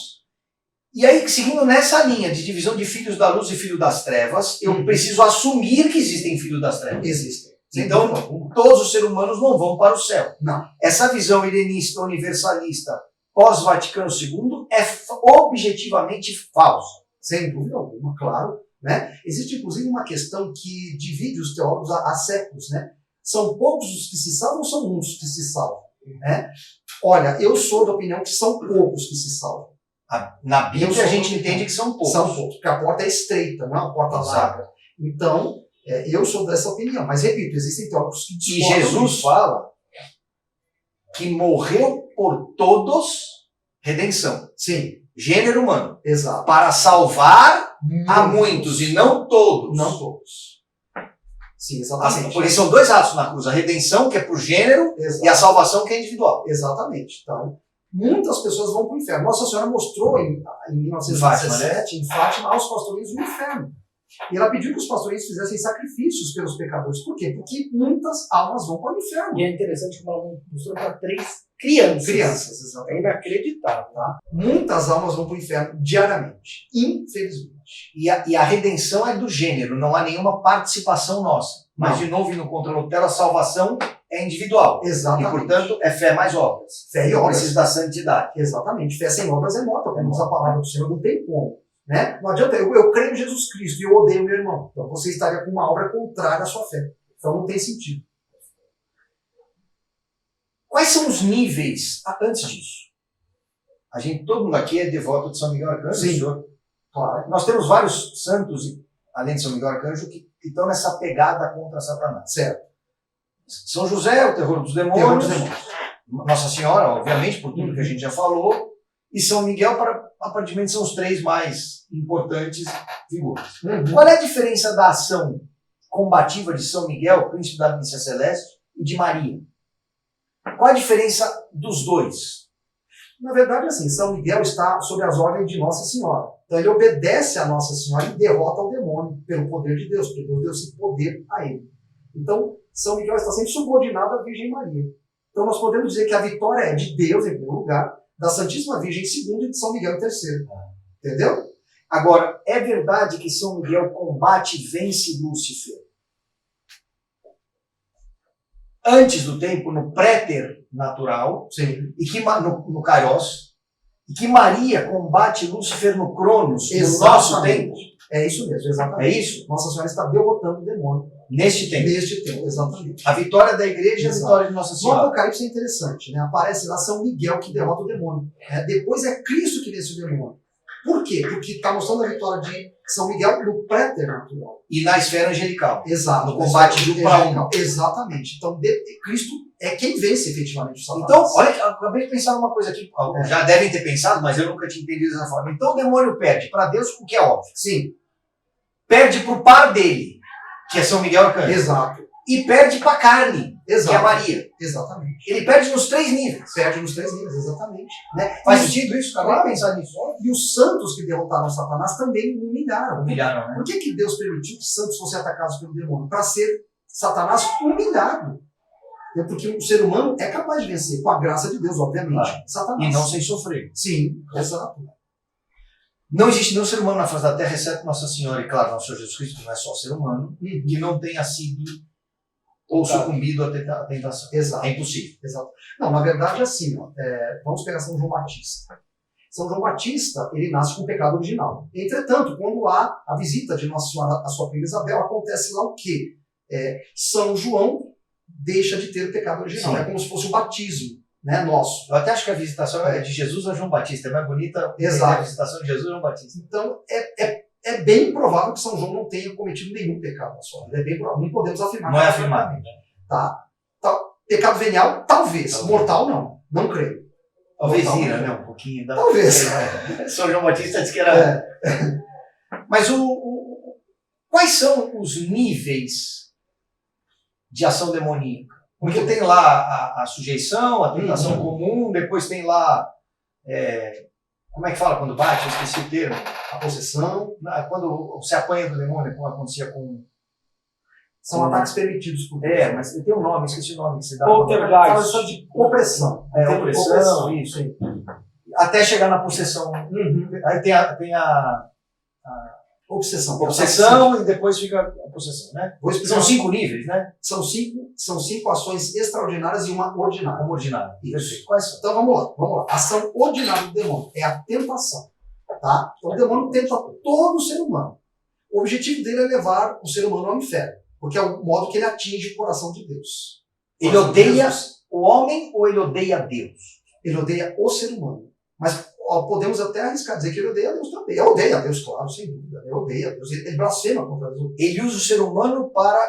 E aí, seguindo nessa linha de divisão de filhos da luz e filhos das trevas, eu preciso assumir que existem filhos das trevas. Existem. Então, todos os seres humanos não vão para o céu. Não. Essa visão helenista, universalista, pós-Vaticano II, é objetivamente falsa. Sem dúvida alguma, claro. Né? Existe, inclusive, uma questão que divide os teólogos há séculos. Né? São poucos os que se salvam ou são muitos que se salvam? Né? Olha, eu sou da opinião que são poucos que se salvam. Na Bíblia a gente entende que são poucos. São poucos, porque a porta é estreita, não é uma porta larga. Então, eu sou dessa opinião. Mas, repito, existem teólogos que discordam. E Jesus fala que morreu por todos, redenção. Sim. Gênero humano. Exato. Para salvar a muitos e não todos. Não todos. Sim, exatamente. Porque são dois atos na cruz. A redenção, que é por gênero, exato. E a salvação, que é individual. Exatamente. Então, muitas pessoas vão para o inferno. Nossa Senhora mostrou em 1917, em Fátima, aos pastorinhos o inferno. E ela pediu que os pastorinhos fizessem sacrifícios pelos pecadores. Por quê? Porque muitas almas vão para o inferno. E é interessante que ela mostrou para 3 crianças. Crianças, exatamente. É inacreditável. Tá? Muitas almas vão para o inferno diariamente. Infelizmente. E a redenção é do gênero, não há nenhuma participação nossa. Mas, de novo, indo contra Lutero, a salvação é individual. Exatamente. E, portanto, é fé mais obras. Fé e obras. Precisa da santidade. Exatamente. Fé sem obras é morta. Como diz a palavra do Senhor, não tem como. Né? Não adianta, eu creio em Jesus Cristo e eu odeio meu irmão. Então você estaria com uma obra contrária à sua fé. Então não tem sentido. Quais são os níveis? Antes disso, todo mundo aqui é devoto de São Miguel Arcanjo. Sim. Senhor. Claro. Nós temos vários santos, além de São Miguel Arcanjo, que estão nessa pegada contra Satanás. Certo. São José, o terror dos demônios. Terror dos demônios. Nossa Senhora, obviamente, por tudo que a gente já falou. E São Miguel, aparentemente, são os 3 mais importantes figuras. Qual é a diferença da ação combativa de São Miguel, príncipe da milícia celeste, e de Maria? Qual a diferença dos dois? Na verdade, assim, São Miguel está sob as ordens de Nossa Senhora. Então ele obedece a Nossa Senhora e derrota o demônio pelo poder de Deus, porque Deus deu esse poder a ele. Então, São Miguel está sempre subordinado à Virgem Maria. Então nós podemos dizer que a vitória é de Deus, em primeiro lugar, da Santíssima Virgem em segundo e de São Miguel em terceiro. Entendeu? Agora, é verdade que São Miguel combate e vence Lúcifer antes do tempo, no préter natural, sim, e que no Kairos, e que Maria combate Lúcifer no Cronos, no nosso tempo? É isso mesmo, exatamente. É isso? Nossa Senhora está derrotando o demônio. Neste tempo. Neste tempo, exatamente. A vitória da igreja é a vitória de Nossa No Senhora. Apocalipse é interessante, né? Aparece lá São Miguel que derrota o demônio. Depois é Cristo que vence o demônio. Por quê? Porque está mostrando a vitória de São Miguel no préternatural. E na esfera angelical. Exato. No combate de um para um. Exatamente. Então, Cristo é quem vence efetivamente o Satanás. Então, olha, eu acabei de pensar numa coisa aqui. Já devem ter pensado, mas eu nunca tinha entendido dessa forma. Então o demônio perde para Deus, o que é óbvio. Sim. Perde para o par dele, que é São Miguel Arcanjo. Exato. E perde para a carne, Exato. que é Maria. Exatamente. Ele perde nos 3 níveis. Perde nos 3 níveis, exatamente. Né? Faz sentido isso? Acabei de pensar nisso. E os santos que derrotaram Satanás também o humilharam. Humilharam, né? Por que Deus permitiu que santos fossem atacados pelo demônio? Para ser Satanás humilhado. É porque o ser humano é capaz de vencer, com a graça de Deus, obviamente, Claro. Satanás. E não sem sofrer. Sim, exato. Não existe nenhum ser humano na face da Terra, exceto Nossa Senhora e, claro, nosso Senhor Jesus Cristo, que não é só ser humano, que não tenha sido ou sucumbido à tentação. Exato. É impossível. Exato. Não, na verdade é assim, ó, vamos pegar São João Batista. São João Batista, ele nasce com o pecado original. Entretanto, quando há a visita de Nossa Senhora à sua prima Isabel, acontece lá o quê? São João deixa de ter o pecado original. Sim. É como se fosse o batismo, né, nosso. Eu até acho que a visitação é de Jesus a João Batista. É mais bonita Exato. a visitação de Jesus a João Batista. Então, é bem provável que São João não tenha cometido nenhum pecado na sua vida. É bem provável. Não podemos afirmar. Não é afirmado. Tá? Pecado venial, talvez. Talvez. Mortal, não. Não creio. Talvez Mortal, ira, não. né? Um pouquinho. Talvez. São João Batista disse que era... Mas quais são os níveis de ação demoníaca? Porque tem lá a sujeição, a tentação comum, depois tem lá... como é que fala quando bate? Eu esqueci o termo. A possessão. Quando se apanha do demônio, como acontecia com... São ataques permitidos por Deus. mas tem um nome, esqueci o nome que se dá. Fala só de opressão. Opressão, isso. Sim. Até chegar na possessão. Aí tem a Obsessão. obsessão e depois fica a possessão, né? Vou explicar. São 5 níveis, né? São cinco ações extraordinárias e uma ordinária. Como ordinário. Isso. Perfeito. Quais são? Então vamos lá. A ação ordinária do demônio é a tentação. Tá? Então o demônio tenta todo ser humano. O objetivo dele é levar o ser humano ao inferno, porque é o modo que ele atinge o coração de Deus. Ele odeia o homem ou ele odeia Deus? Ele odeia o ser humano. Mas podemos até arriscar dizer que ele odeia Deus também. Ele odeia Deus, claro, sem dúvida. Ele odeia Deus. Ele blasfema contra Deus. Ele usa o ser humano para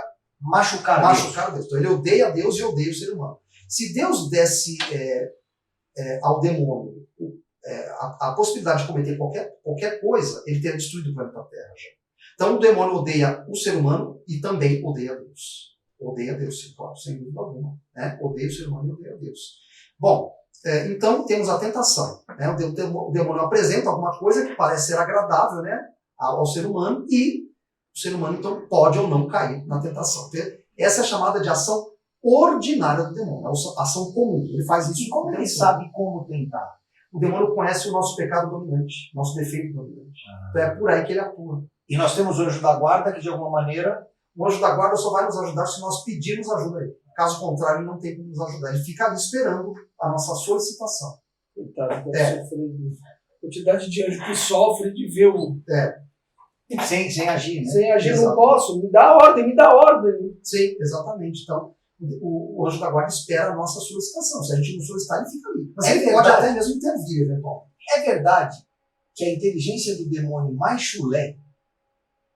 machucar Deus. Então ele odeia Deus e odeia o ser humano. Se Deus desse ao demônio a possibilidade de cometer qualquer coisa, ele teria destruído o planeta Terra já. Então o demônio odeia o ser humano e também odeia Deus. Odeia Deus, sim, claro, sem dúvida alguma. Né? Odeia o ser humano e odeia Deus. Bom, então temos a tentação. Né? O demônio apresenta alguma coisa que parece ser agradável, né, ao ser humano e o ser humano então pode ou não cair na tentação. Essa é chamada de ação ordinária do demônio, a ação comum. Ele faz isso. E como ele sabe como tentar? O demônio conhece o nosso pecado dominante, nosso defeito dominante. Então é por aí que ele atua. E nós temos o anjo da guarda que de alguma maneira... O anjo da guarda só vai nos ajudar se nós pedirmos ajuda a ele. Caso contrário, ele não tem como nos ajudar. Ele fica ali esperando a nossa solicitação. Coitado, deve sofrer. Quantidade de anjo que sofre de ver o... Sem agir, né? Sem agir, Exato. não posso. Me dá ordem, me dá ordem. Sim, exatamente. Então, o anjo da guarda espera a nossa solicitação. Se a gente não solicitar, ele fica ali. Mas ele pode até mesmo intervir, eventualmente. É verdade que a inteligência do demônio mais chulé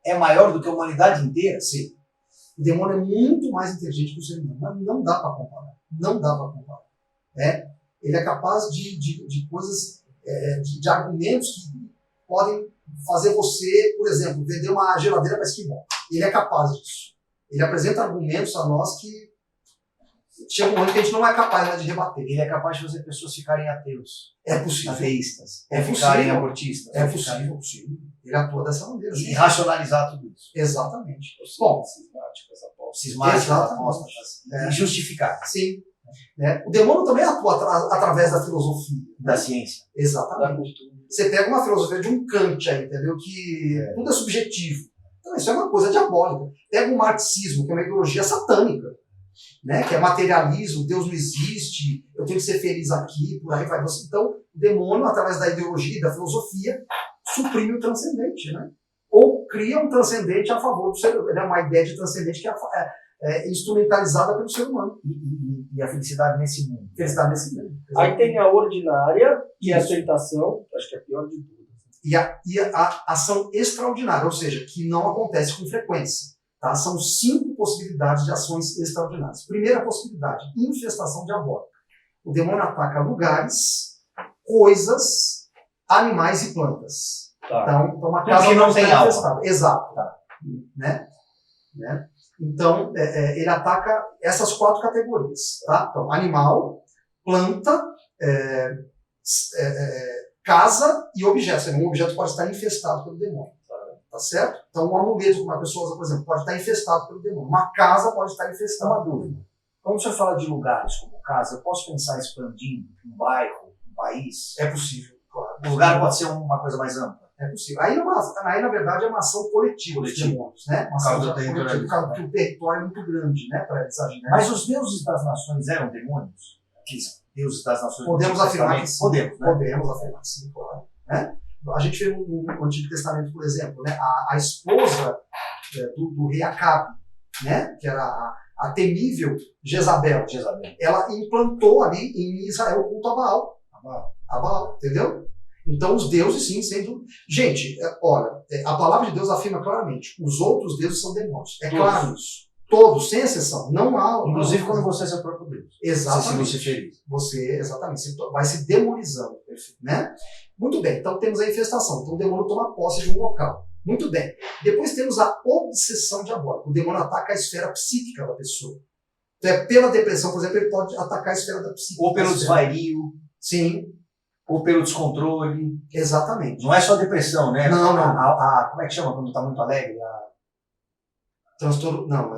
é maior do que a humanidade inteira? Sim. O demônio é muito mais inteligente que o ser humano. Mas não dá para comparar. Não dá para comparar. Ele é capaz de coisas, de argumentos que podem fazer você, por exemplo, vender uma geladeira para esquimó. Ele é capaz disso. Ele apresenta argumentos a nós que chega um momento que a gente não é capaz mais de rebater. Ele é capaz de fazer pessoas ficarem ateus, É possível. ateístas, É ficarem possível. abortistas. É possível. Ele atua dessa maneira. E racionalizar tudo isso. Exatamente. Bom, Cismáticas, apóstolos. Cismáticas, Exatamente. apóstatas. E justificar. sim. O demônio também atua através da filosofia. Da ciência. Da Exatamente. cultura. Você pega uma filosofia de um Kant aí, entendeu? Que tudo é subjetivo. Então isso é uma coisa diabólica. Pega o marxismo, que é uma ideologia satânica, né? Que é materialismo, Deus não existe, eu tenho que ser feliz aqui, por aí vai. Então o demônio, através da ideologia e da filosofia, suprime o transcendente, né? Ou cria um transcendente a favor do ser humano. É uma ideia de transcendente que é instrumentalizada pelo ser humano. E a felicidade nesse mundo. Felicidade nesse mundo. Aí tem a ordinária, que é a tentação, acho que é a pior de todas. E a ação extraordinária, ou seja, que não acontece com frequência. Tá? São 5 possibilidades de ações extraordinárias. Primeira possibilidade, infestação diabólica. O demônio ataca lugares, coisas, animais e plantas. Tá. Então uma Tudo casa que não pode tem estar alma. infestada. Exato. Tá. Né? Então, ele ataca essas 4 categorias. Tá? Então, animal, planta, casa e objeto. Um objeto pode estar infestado pelo demônio. Tá certo? Então, um amuleto de uma pessoa, por exemplo, pode estar infestado pelo demônio. Uma casa pode estar infestada. Uma dúvida. Quando o senhor fala de lugares como casa, eu posso pensar expandindo um bairro, um país? É possível, claro. O lugar pode ser uma coisa mais ampla. É possível. Aí, na verdade, é uma ação coletiva dos demônios, né? Uma ação coletiva, por causa que o território é muito grande, né? Para eles agirem. Mas os deuses das nações eram demônios? Aqueles deuses das nações. Podemos afirmar que sim. Podemos, né? Podemos afirmar que sim, claro. Né? A gente vê no Antigo Testamento, por exemplo, né? A esposa do rei Acabe, né? Que era a temível Jezabel. Ela implantou ali em Israel o culto a Baal. A Baal, entendeu? Então os deuses, sim, sendo... Gente, olha, a palavra de Deus afirma claramente, os outros deuses são demônios. É claro isso. Todos, sem exceção. Não há... Inclusive quando você é seu próprio Deus. Exatamente. Você exatamente, vai se demonizando, né? Muito bem, então temos a infestação. Então o demônio toma posse de um local. Muito bem. Depois temos a obsessão diabólica. O demônio ataca a esfera psíquica da pessoa. Então, pela depressão, por exemplo, ele pode atacar a esfera da psíquica. Ou pelo desvario. Sim. Ou pelo descontrole. Exatamente. Não é só depressão, né? Não. Como é que chama quando está muito alegre? Transtorno. Não,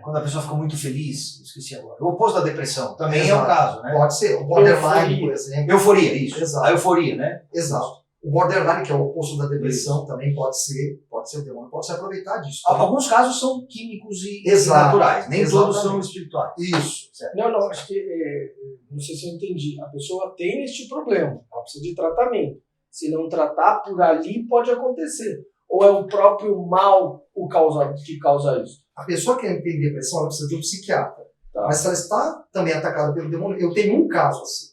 quando a pessoa fica muito feliz, esqueci agora. O oposto da depressão, também Exato. é um caso, né? Pode ser. O borderline, por exemplo. Euforia, isso. Exato. A euforia, né? Exato. O borderline, que é o oposto da depressão, também pode ser o demônio, pode se aproveitar disso. Alguns casos são químicos e Exato. naturais, nem Exatamente. todos são espirituais. Isso. Certo. Não, acho que, não sei se eu entendi. A pessoa tem este problema, ela precisa de tratamento. Se não tratar, por ali pode acontecer. Ou é o próprio mal que causa isso? A pessoa que tem depressão, ela precisa de um psiquiatra. Tá. Mas se ela está também atacada pelo demônio, eu tenho um caso assim.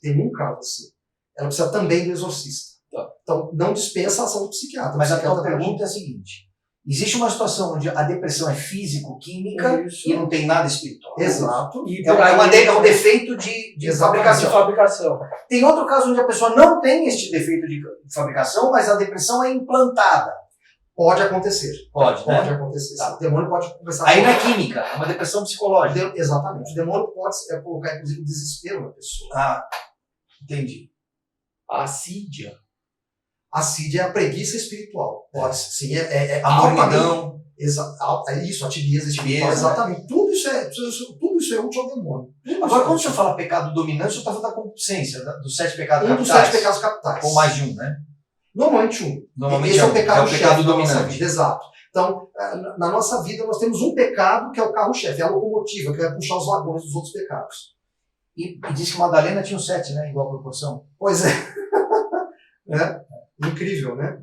Ela precisa também do exorcista. Tá. Então, não dispensa a ação do psiquiatra. Mas a tua psiquiatra pergunta é a seguinte: existe uma situação onde a depressão é físico-química Isso. e não tem nada espiritual. Exato. E É um defeito de Exatamente. fabricação. Tem outro caso onde a pessoa não tem este defeito de fabricação, mas a depressão é implantada. Pode acontecer. Pode, né? Pode acontecer. Tá. O demônio pode começar Aí não é química, é uma depressão psicológica. Exatamente. O demônio pode colocar, inclusive, o desespero na pessoa. Ah, entendi. A assídia. A assídia é a preguiça espiritual. Pode ser. Sim, A mornidão. Isso, a tibieza espiritual. Tibieza, exatamente. Né? Tudo isso é útil ao demônio. Agora, quando o senhor fala pecado dominante, o senhor está falando da concupiscência, dos 7 pecados Um capitais. dos 7 pecados capitais. Ou mais de um, né? Normalmente um. Normalmente Esse é o é pecado o pecado dominante. dominante. Exato. Então, na nossa vida, nós temos um pecado que é o carro-chefe, é a locomotiva, que vai puxar os vagões dos outros pecados. E diz que Madalena tinha 7, né? Igual proporção. Pois é. Incrível, né?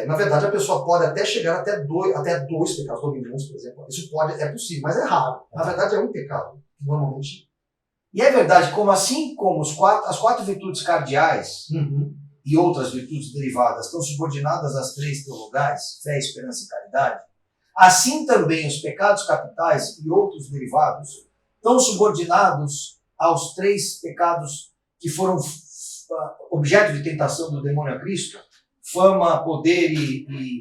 Na verdade, a pessoa pode até chegar até dois pecados dominantes, por exemplo. Isso é possível, mas é raro. Na verdade, é um pecado. Normalmente. E é verdade, assim como as 4 virtudes cardeais e outras virtudes derivadas estão subordinadas às 3 teologais, fé, esperança e caridade, assim também os pecados capitais e outros derivados estão subordinados aos 3 pecados que foram objeto de tentação do demônio a Cristo: fama, poder e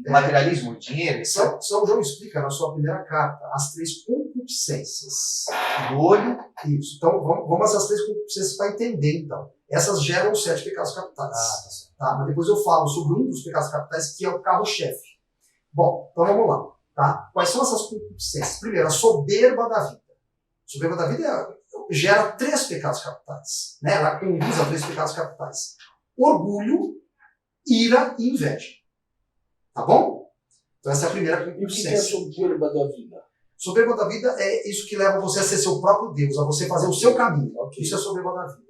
materialismo, e dinheiro. São João explica na sua primeira carta as 3 concupiscências do olho. Isso. Então, vamos essas 3 concupiscências para entender, então. Essas geram os 7 pecados capitais. Tá? Mas depois eu falo sobre um dos pecados capitais, que é o carro-chefe. Bom, então vamos lá. Tá? Quais são essas concupiscências? Primeiro, a soberba da vida. A soberba da vida gera 3 pecados capitais. Né? Ela conduz a 3 pecados capitais: orgulho, ira e inveja. Tá bom? Então essa é a primeira E o que é a concupiscência. soberba da vida? Soberba da vida é isso que leva você a ser seu próprio Deus, a você fazer o seu caminho. Okay. Isso é soberba da vida.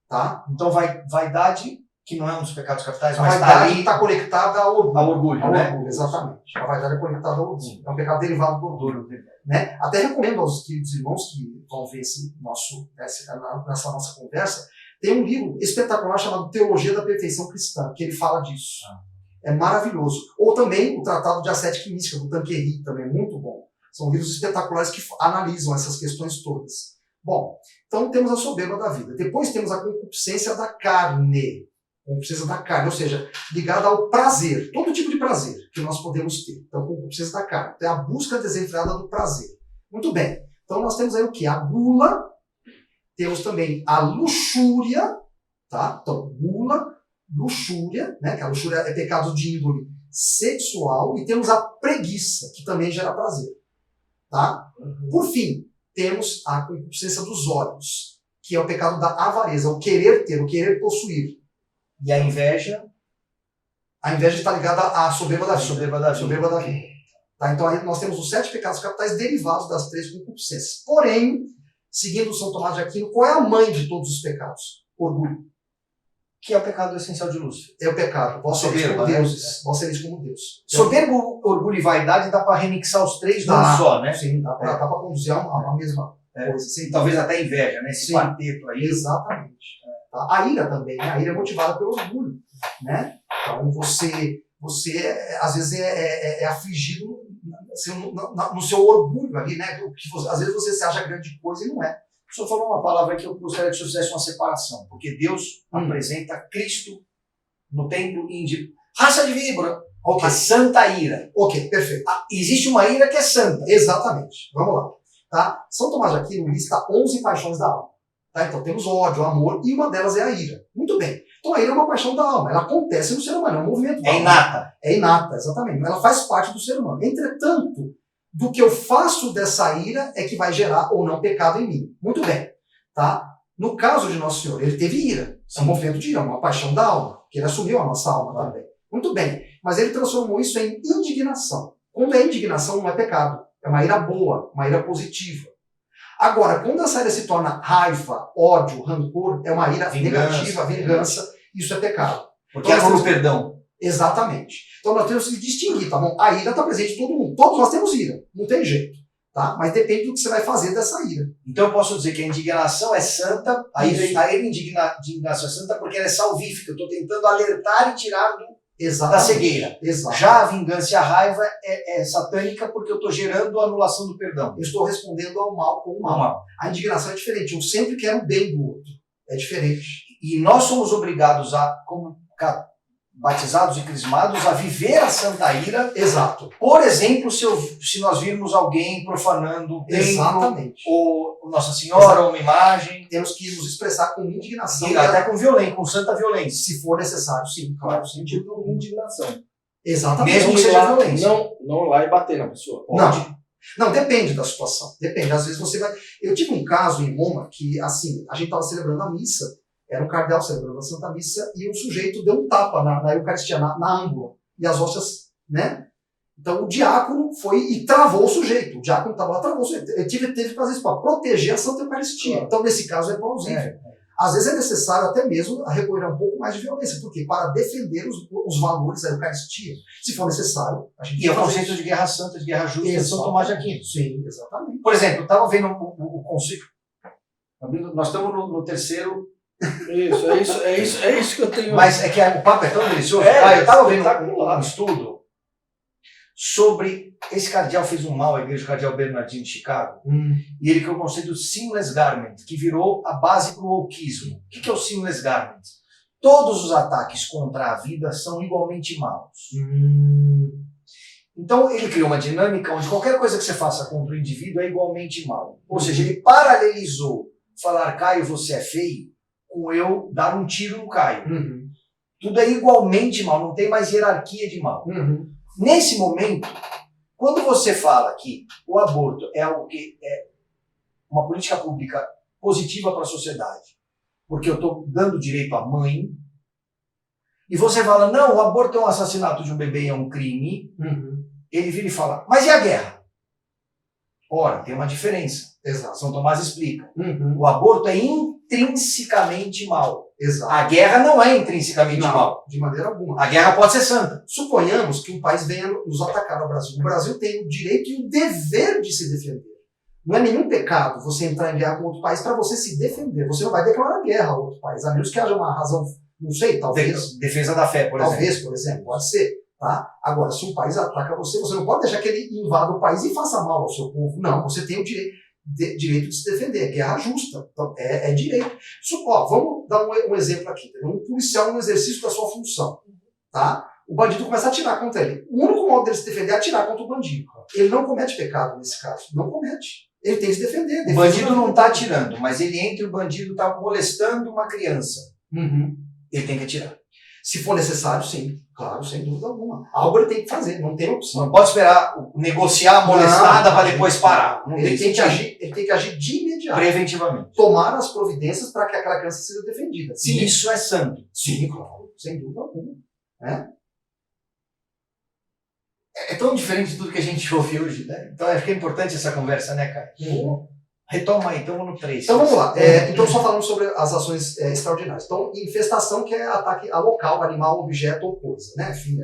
Tá? Então, vaidade, que não é um dos pecados capitais, A mas vaidade está conectada ao orgulho. ao orgulho, Ao né? orgulho, exatamente. A vaidade é conectada ao orgulho. É um pecado derivado do orgulho. Né? Até recomendo aos queridos irmãos que vão ver nessa nossa conversa, Tem um livro espetacular chamado Teologia da Perfeição Cristã, que ele fala disso. É maravilhoso. Ou também o Tratado de Ascética e Mística, do Tanqueray, também é muito bom. São livros espetaculares que analisam essas questões todas. Bom, então temos a soberba da vida. Depois temos a concupiscência da carne. Concupiscência da carne, ou seja, ligada ao prazer. Todo tipo de prazer que nós podemos ter. Então, concupiscência da carne. Então, é a busca desenfreada do prazer. Muito bem. Então, nós temos aí o quê? A gula. Temos também a luxúria. Tá? Então, gula, luxúria, né? Que a luxúria é pecado de índole sexual. E temos a preguiça, que também gera prazer. Tá? Por fim, temos a concupiscência dos olhos, que é o pecado da avareza, o querer ter, o querer possuir. E a inveja? A inveja está ligada à soberba da vida. Soberba da vida. Tá? Então aí nós temos os 7 pecados capitais derivados das 3 concupiscências. Porém, seguindo São Tomás de Aquino, qual é a mãe de todos os pecados? Orgulho. Que é o pecado essencial de Lúcifer. É o pecado. Vós sereis como deuses. Vós sereis como Deus. Soberbo, orgulho e vaidade dá para remixar os 3 num só, né? Sim, dá para conduzir a uma mesma coisa. Sim, talvez até inveja, né? Esse quarteto aí. Exatamente. Tá? A ira também, né? A ira é motivada pelo orgulho, né? Então você às vezes é afligido no seu orgulho ali, né? Às vezes você se acha grande coisa e não é. O senhor falou uma palavra que eu gostaria que o senhor fizesse uma separação, porque Deus apresenta Cristo no templo raça de víbora, a santa ira. Ok, perfeito. Existe uma ira que é santa. Exatamente. Vamos lá. Tá? São Tomás de Aquino lista 11 paixões da alma. Tá? Então temos ódio, amor, e uma delas é a ira. Muito bem. Então a ira é uma paixão da alma. Ela acontece no ser humano, é um movimento da alma. Inata. É inata, exatamente. Ela faz parte do ser humano. Entretanto, do que eu faço dessa ira é que vai gerar ou não pecado em mim. Muito bem. Tá? No caso de Nosso Senhor, ele teve ira. É um movimento de ira, uma paixão da alma, que ele assumiu a nossa alma também. Muito bem. Mas ele transformou isso em indignação. Quando é indignação, não é pecado. É uma ira boa, uma ira positiva. Agora, quando essa ira se torna raiva, ódio, rancor, é uma ira negativa, vingança, isso é pecado. Porque é no perdão. Exatamente. Então nós temos que distinguir, tá bom? A ira está presente em todo mundo. Todos nós temos ira, não tem jeito. Tá? Mas depende do que você vai fazer dessa ira. Então eu posso dizer que a indignação é santa, a ira indignação é santa porque ela é salvífica. Eu estou tentando alertar e tirar da cegueira. Exatamente. Já a vingança e a raiva é satânica porque eu estou gerando a anulação do perdão. Eu estou respondendo ao mal com o mal. A indignação é diferente. Eu sempre quero o bem do outro. É diferente. E nós somos obrigados como batizados e crismados, a viver a santa ira. Exato. Por exemplo, se nós virmos alguém profanando o templo, ou Nossa Senhora, ou uma imagem. Temos que nos expressar com indignação. E até com violência, com santa violência. Se for necessário, sim, claro. No sentido de indignação. Exatamente. Mesmo que seja violência. Não lá e bater na pessoa. Não, depende da situação. Depende. Às vezes você vai... Eu tive um caso em Roma que, assim, a gente estava celebrando a missa. Era um cardeal celebrando a Santa Missa e o sujeito deu um tapa na Eucaristia, na ângula. E as hóstias, né? Então o diácono foi e travou o sujeito. O diácono estava lá, travou o sujeito. Ele teve que fazer isso para proteger a Santa Eucaristia. Claro. Então, nesse caso, é plausível. Às vezes é necessário até mesmo recorrer a um pouco mais de violência. Por quê? Para defender os valores da Eucaristia. Se for necessário, a gente... E é o conceito de guerra santa, de guerra justa, de São Tomás de Aquino. Sim, exatamente. Por exemplo, eu estava vendo o conceito... Nós estamos no terceiro... É isso que eu tenho. Mas é que o papo é tão delicioso. Eu estava vendo um estudo sobre. Esse cardeal fez um mal à igreja, o cardeal Bernardino de Chicago, e ele criou o conceito do seamless garment, que virou a base para o wokeismo. O que é o seamless garment? Todos os ataques contra a vida são igualmente maus. Então ele criou uma dinâmica onde qualquer coisa que você faça contra o indivíduo é igualmente mal. Ou seja, ele paralelizou falar, Caio, você é feio, com eu dar um tiro no Caio. Tudo é igualmente mal, não tem mais hierarquia de mal. Nesse momento, quando você fala que o aborto é algo que é uma política pública positiva para a sociedade, porque eu estou dando direito à mãe, e você fala, não, o aborto é um assassinato de um bebê, é um crime, ele vira e fala, mas e a guerra? Ora, tem uma diferença. Exato. São Tomás explica. O aborto é intrinsecamente mal. Exato. A guerra não é intrinsecamente mal. De maneira alguma. A guerra pode ser santa. Suponhamos que um país venha nos atacar no Brasil. O Brasil tem o direito e o dever de se defender. Não é nenhum pecado você entrar em guerra com outro país para você se defender. Você não vai declarar guerra a outro país, a menos que haja uma razão, não sei, talvez. Defesa da fé, por exemplo. Talvez, por exemplo, pode ser. Tá? Agora, se um país ataca você, você não pode deixar que ele invada o país e faça mal ao seu povo. Não, você tem o direito de se defender. É guerra justa. Então, é direito. Vamos dar um exemplo aqui. Um policial no exercício da sua função. Tá? O bandido começa a atirar contra ele. O único modo dele se defender é atirar contra o bandido. Ele não comete pecado nesse caso. Não comete. Ele tem que se defender. O bandido não está atirando, mas ele entra e o bandido está molestando uma criança. Ele tem que atirar. Se for necessário, sim. Claro, sem dúvida alguma. Algo ele tem que fazer, não tem opção. Não pode esperar negociar a molestada para depois parar. Ele tem que agir de imediato. Preventivamente. Tomar as providências para que aquela criança seja defendida. Sim. Isso é santo. Sim, claro. Sem dúvida alguma. É tão diferente de tudo que a gente ouve hoje, né? Então acho que é importante essa conversa, né, cara? Retoma aí, então no 3. Então vamos lá. Então só falando sobre as ações extraordinárias. Então, infestação, que é ataque a local, animal, objeto ou coisa, né? Enfim,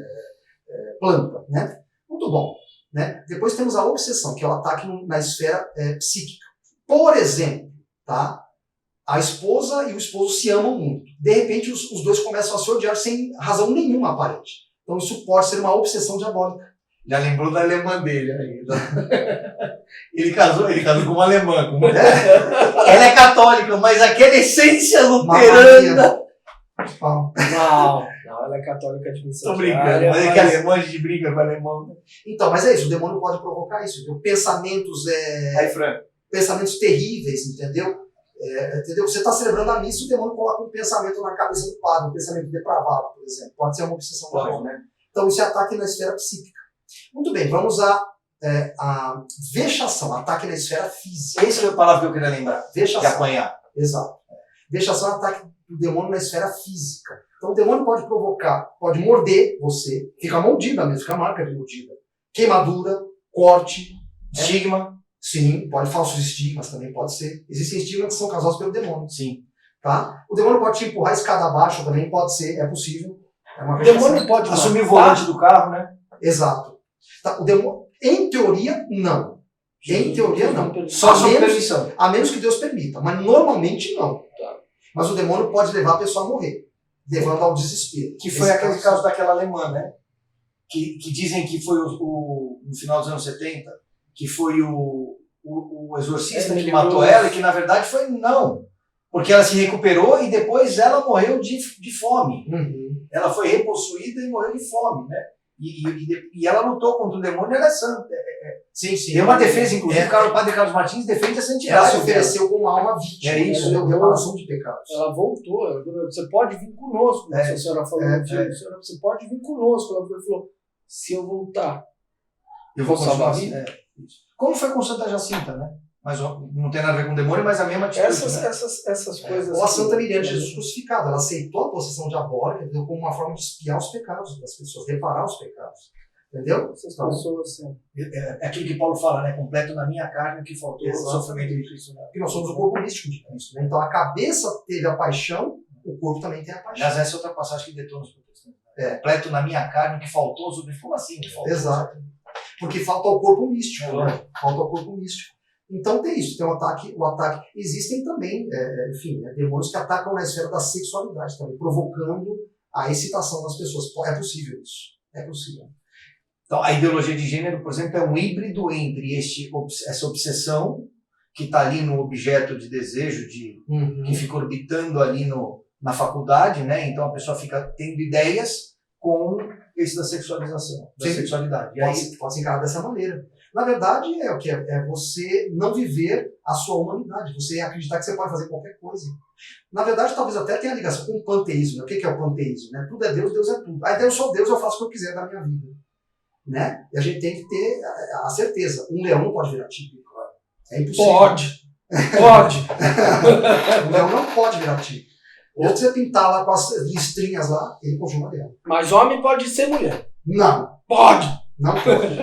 planta, né? Muito bom. Né? Depois temos a obsessão, que é o ataque na esfera psíquica. Por exemplo, tá? A esposa e o esposo se amam muito. De repente, os dois começam a se odiar sem razão nenhuma aparente. Então isso pode ser uma obsessão diabólica. Já lembrou da alemã dele ainda. Ele casou com uma alemã. Ela é católica, mas aquela essência luterana. Não, ela é católica de missão. Tô brincando, mas é que alemã, a gente brinca com alemão. Então, mas é isso, o demônio pode provocar isso. Entendeu? Pensamentos terríveis, entendeu? Entendeu? Você está celebrando a missa, o demônio coloca um pensamento na cabeça do padre, um pensamento depravado, por exemplo. Pode ser uma obsessão diabólica, né? Então, isso é ataque na esfera psíquica. Muito bem, vamos a vexação, ataque na esfera física. Essa é a palavra que eu queria lembrar. Vexação. De apanhar. Exato. Vexação é ataque do demônio na esfera física. Então o demônio pode provocar, pode morder você, fica mordida mesmo, fica marca de mordida. Queimadura, corte, estigma. Sim, pode falsos estigmas também, pode ser. Existem estigmas que são causados pelo demônio. Sim. Tá? O demônio pode te empurrar a escada abaixo também, pode ser, é possível. O demônio pode assumir o volante do carro, né? Exato. Tá, o demônio, em teoria, não. Em teoria, não. Só sob permissão. A menos que Deus permita. Mas normalmente, não. Tá. Mas o demônio pode levar a pessoa a morrer. Levando ao desespero. Que foi aquele caso daquela alemã, né? Que dizem que foi no final dos anos 70, que foi o exorcista que matou ela, e que na verdade foi não. Porque ela se recuperou e depois ela morreu de fome. Ela foi repossuída e morreu de fome, né? E ela lutou contra o demônio, ela é santa. Sim, sim. Tem uma defesa, inclusive, o padre Carlos Martins defende a santidade. Ela se ofereceu como alma vítima. É isso, reparação de pecados. Ela voltou. Você pode vir conosco. A senhora falou você pode vir conosco. Ela falou, se eu voltar, eu vou salvar a vida. Como foi com Santa Jacinta, né? Mas não tem nada a ver com demônio, mas a mesma atitude. Essas coisas. Ou a Santa Miriam de Jesus crucificada. Ela aceitou a possessão diabólica, entendeu? Como uma forma de espiar os pecados das pessoas, reparar os pecados. Entendeu? Essas pessoas, sim. É aquilo que Paulo fala, né? Completo na minha carne o que faltou o sofrimento de Cristo. Porque nós somos o corpo místico de Cristo. Né? Então a cabeça teve a paixão, o corpo também tem a paixão. Mas essa é outra passagem que detona os protestantes. Completo na minha carne o que faltou o sofrimento. Como assim? Exato. Porque falta o corpo místico. Né? Falta o corpo místico. Então tem isso, tem o ataque. Existem também, demônios que atacam na esfera da sexualidade também, provocando a excitação das pessoas. É possível isso. É possível. Então a ideologia de gênero, por exemplo, é um híbrido entre essa obsessão que está ali no objeto de desejo, que fica orbitando ali na faculdade, né? Então a pessoa fica tendo ideias com esse da sexualização, da sexualidade. Pode se encarar dessa maneira. Na verdade, é o que é você não viver a sua humanidade, você acreditar que você pode fazer qualquer coisa. Na verdade, talvez até tenha ligação com o panteísmo. Né? O que é o panteísmo? Né? Tudo é Deus, Deus é tudo. Aí eu sou Deus, eu faço o que eu quiser da minha vida. Né? E a gente tem que ter a certeza. Um leão não pode virar tigre. É impossível. Pode. Um leão não pode virar tigre. Ou você pintar lá com as listrinhas lá, ele continua leão. Mas homem pode ser mulher. Não. Pode. Não pode.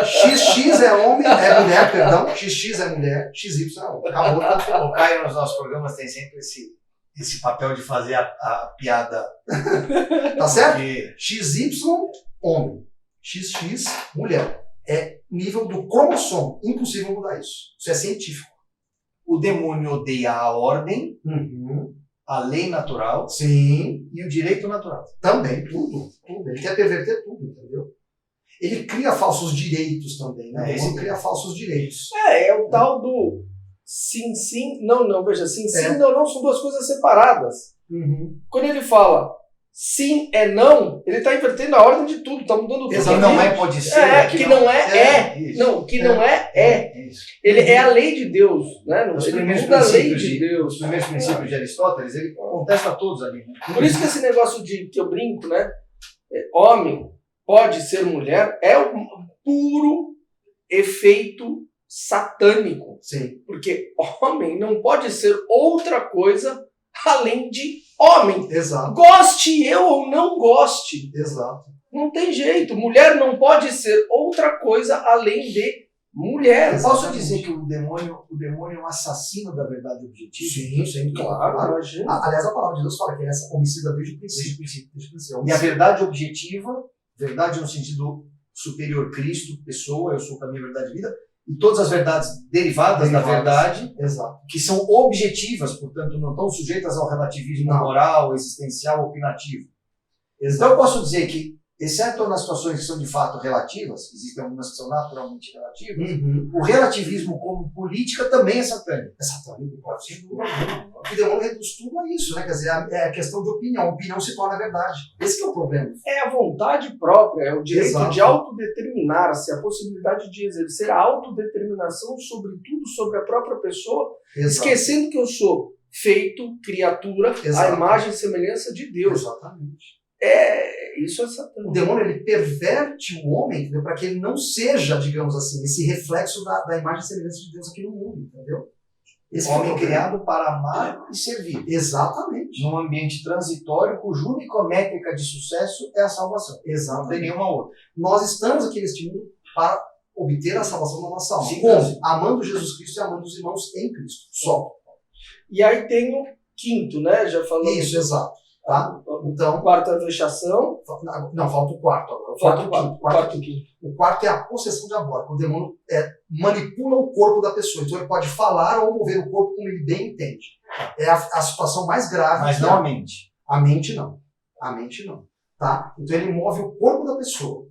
XX é homem, é mulher, perdão. XX é mulher, XY é homem. Acabou. O Caio nos nossos programas tem sempre esse papel de fazer a piada. Tá certo? XY, homem. XX, mulher. É nível do cromossomo. Impossível mudar isso. Isso é científico. O demônio odeia a ordem, a lei natural, Sim. e o direito natural. Também, tudo. Ele quer perverter tudo, entendeu? Ele cria falsos direitos também, né? Ele cria falsos direitos. É o tal do sim, sim, não, não. Veja, sim, sim, não, não, são duas coisas separadas. Quando ele fala sim é não, ele está invertendo a ordem de tudo, está mudando tudo. Que não é pode ser. Que não é. Não, que não é. Ele é a lei de Deus, né? Os Ele primeiros muda a lei princípios de Deus. Os primeiros princípios de Aristóteles, ele contesta todos ali. Né? Por isso que esse negócio de que eu brinco, né? Homem pode ser mulher é um puro efeito satânico. Sim. Porque homem não pode ser outra coisa além de homem. Exato. Goste eu ou não goste. Exato. Não tem jeito. Mulher não pode ser outra coisa além de mulher. Eu posso dizer que o demônio é um assassino da verdade objetiva? Sim, Claro, imagina. Aliás, a palavra de Deus fala que ele é homicida desde o princípio. E a verdade objetiva, verdade no sentido superior, Cristo, pessoa, eu sou o caminho, a verdade e vida, e todas as verdades derivadas da verdade, Exato. que são objetivas, portanto não estão sujeitas ao relativismo moral, existencial, opinativo. Então eu posso dizer que, exceto nas situações que são de fato relativas, existem algumas que são naturalmente relativas, o relativismo como política também é satânico. É satânico. O demônio reduz tudo a isso, né? Quer dizer, é a questão de opinião. A opinião se torna verdade. Esse que é o problema. É a vontade própria, é o direito Exato. de autodeterminar-se, a possibilidade de exercer a autodeterminação sobre tudo, sobre a própria pessoa, Exato. esquecendo que eu sou feito, criatura, Exato. a imagem e semelhança de Deus. Exatamente. Isso é satânico. O demônio, ele perverte o homem, para que ele não seja, digamos assim, esse reflexo da imagem e semelhança de Deus aqui no mundo, entendeu? Esse O homem é o criado para amar e servir. Exatamente. Num ambiente transitório cuja única métrica de sucesso é a salvação. Não tem Exatamente. nenhuma outra. Nós estamos aqui neste mundo para obter a salvação da nossa alma. Sim, Como? sim. Amando Jesus Cristo e amando os irmãos em Cristo. Só. E aí tem o quinto, né? Já falamos. Isso, exato. Tá? Então, O quarto é a vexação. não, falta o quarto agora. Falta Falta o quarto, quinto. O quarto é a possessão diabólica. O demônio manipula o corpo da pessoa. Então ele pode falar ou mover o corpo como ele bem entende. É a situação mais grave. Mas não a mente. A mente não. A mente não. Tá? Então ele move o corpo da pessoa.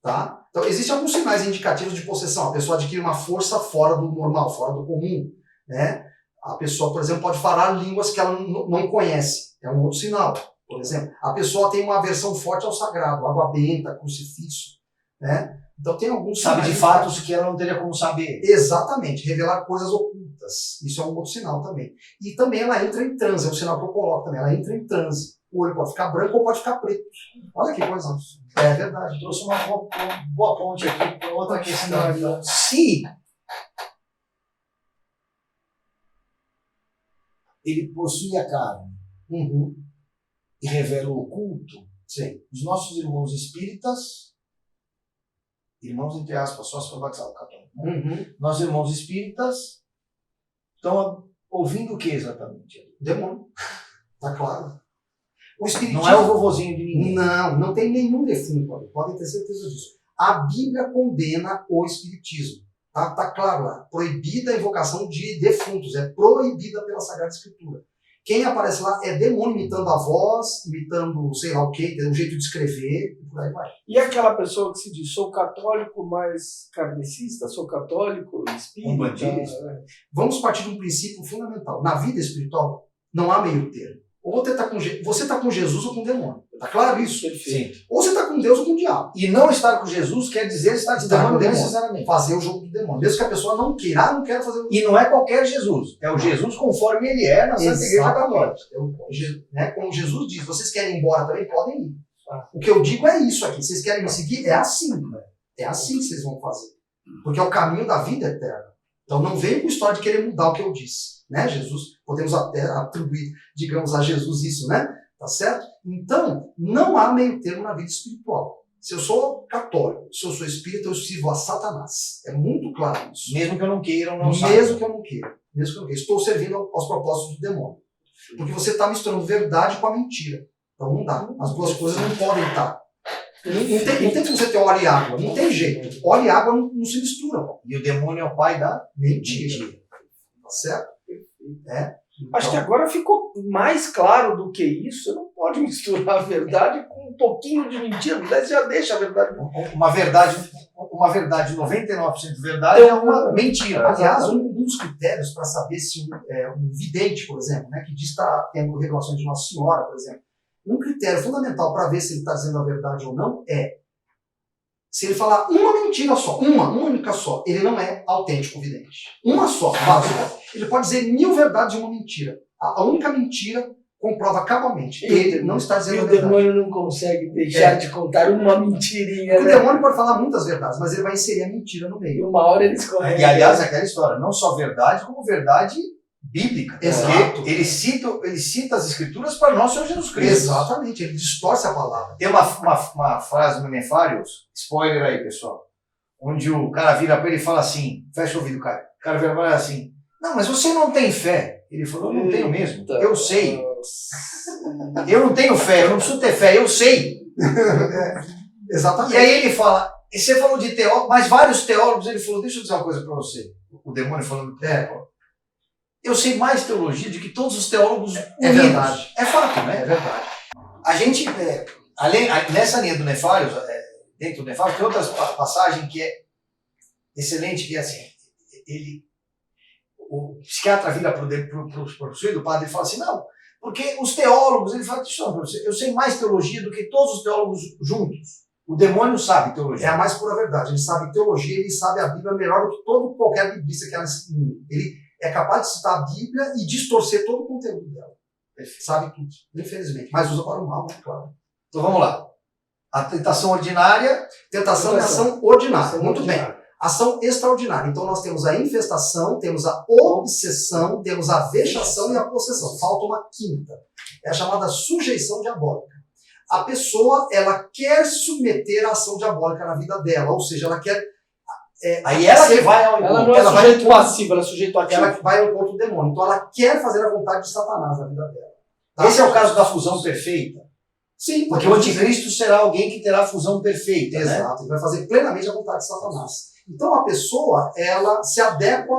Tá? Então existem alguns sinais indicativos de possessão. A pessoa adquire uma força fora do normal, fora do comum. Né? A pessoa, por exemplo, pode falar línguas que ela não conhece. É um outro sinal. Por exemplo, a pessoa tem uma aversão forte ao sagrado, água benta, crucifixo. Né? Então tem alguns Sabe sinais de fatos que ela não teria como saber. Exatamente, revelar coisas ocultas. Isso é um outro sinal também. E também ela entra em transe, é um sinal que eu coloco também. Ela entra em transe. O olho pode ficar branco ou pode ficar preto. Olha que coisa. É verdade. Trouxe uma boa ponte aqui para outra questão. Então, se ele possui a carne e revela o oculto, Sim. os nossos irmãos espíritas, irmãos entre aspas, só se for batizado católico, né? Nossos irmãos espíritas estão ouvindo o que exatamente? Demônio. Tá claro. O espiritismo Não é o vovozinho de ninguém. Não tem nenhum defunto, podem ter certeza disso. A Bíblia condena o espiritismo. Tá claro lá. Proibida a invocação de defuntos. É proibida pela Sagrada Escritura. Quem aparece lá é demônio imitando a voz, imitando sei lá o quê, tem um jeito de escrever, e por aí vai. E aquela pessoa que se diz, sou católico, mas kardecista, sou católico, espírita. Vamos partir de um princípio fundamental. Na vida espiritual, não há meio termo. Ou você está com Jesus ou com o demônio. Tá claro isso? Sim. Ou você está com Deus ou com o diabo. E não estar com Jesus quer dizer estar com o demônio necessariamente. Fazer o jogo do demônio. Mesmo que a pessoa não queira, não quero fazer o E não é qualquer Jesus. É o Jesus conforme ele é na Santa Igreja Católica. Como Jesus diz, vocês querem ir embora também? Podem ir. O que eu digo é isso aqui. Vocês querem me seguir? É assim. É assim que vocês vão fazer. Porque é o caminho da vida eterna. Então não venham com história de querer mudar o que eu disse. Né, Jesus? Podemos até atribuir, digamos, a Jesus isso, né? Tá certo? Então, não há meio termo na vida espiritual. Se eu sou católico, se eu sou espírita, eu sirvo a Satanás. É muito claro isso. Mesmo que eu não queira ou não saiba. Mesmo que eu não queira. Estou servindo aos propósitos do demônio. Porque você está misturando verdade com a mentira. Então não dá. As duas coisas não podem estar. Não tem como você ter óleo e água, não tem jeito. Óleo e água não se misturam. E o demônio é o pai da Mentira. Tá certo? Acho que agora ficou mais claro do que isso. Você não pode misturar a verdade com um pouquinho de mentira. Você já deixa a verdade. Uma verdade 99% verdade é uma mentira. Aliás, um dos critérios para saber se um vidente, por exemplo, né, que diz que está tendo revelações de Nossa Senhora, por exemplo, um critério fundamental para ver se ele está dizendo a verdade ou não é se ele falar uma mentira só, uma única só, ele não é autêntico vidente. Uma só, básico. Ele pode dizer 1000 verdades e uma mentira. A única mentira comprova cabalmente. Ele não está dizendo a verdade. E o demônio não consegue deixar de contar uma mentirinha. O demônio pode falar muitas verdades, mas ele vai inserir a mentira no E meio. uma hora ele escorrega. E aliás, aquela história, não só verdade, como verdade bíblica. Exato. Ele cita as escrituras para nosso Senhor Jesus Cristo. Exatamente, ele distorce a palavra. Tem uma frase no Nefários, spoiler aí, pessoal, onde o cara vira para ele e fala assim, fecha o ouvido, cara. O cara vira para ele assim, não, mas você não tem fé. Ele falou, eu não tenho mesmo, eu sei. Eu não tenho fé, eu não preciso ter fé, eu sei. Exatamente. E aí ele fala, e você falou de teólogos, mas vários teólogos, ele falou, deixa eu dizer uma coisa para você. O demônio falando, eu sei mais teologia do que todos os teólogos unidos. É verdade. É fato, né? É verdade. A gente, nessa linha do Nefários, dentro do Nefários, tem outra passagem que é excelente, que é assim, o psiquiatra vira para o filho do padre e fala assim, não, porque os teólogos, ele fala, eu sei mais teologia do que todos os teólogos juntos. O demônio sabe teologia. É a mais pura verdade. Ele sabe teologia, ele sabe a Bíblia melhor do que qualquer biblista que há nesse mundo. Ele é capaz de citar a Bíblia e distorcer todo o conteúdo dela. Ele sabe tudo, infelizmente. Mas usa para o mal, claro. Então vamos lá. A tentação ordinária. Tentação é ação ordinária. Muito bem. Ação extraordinária. Então nós temos a infestação, temos a obsessão, temos a vexação e a possessão. Falta uma quinta. É a chamada sujeição diabólica. A pessoa, ela quer submeter a ação diabólica na vida dela, ou seja, ela quer... Aí ela que vai ao Ela não é sujeito passivo, ela é sujeito ativo. Ela vai ao encontro do demônio. Então ela quer fazer a vontade de Satanás na vida dela. Tá? Esse é o caso da fusão perfeita. Sim, porque o anticristo será alguém que terá a fusão perfeita. Exato, né? Ele vai fazer plenamente a vontade de Satanás. Então a pessoa, ela se adequa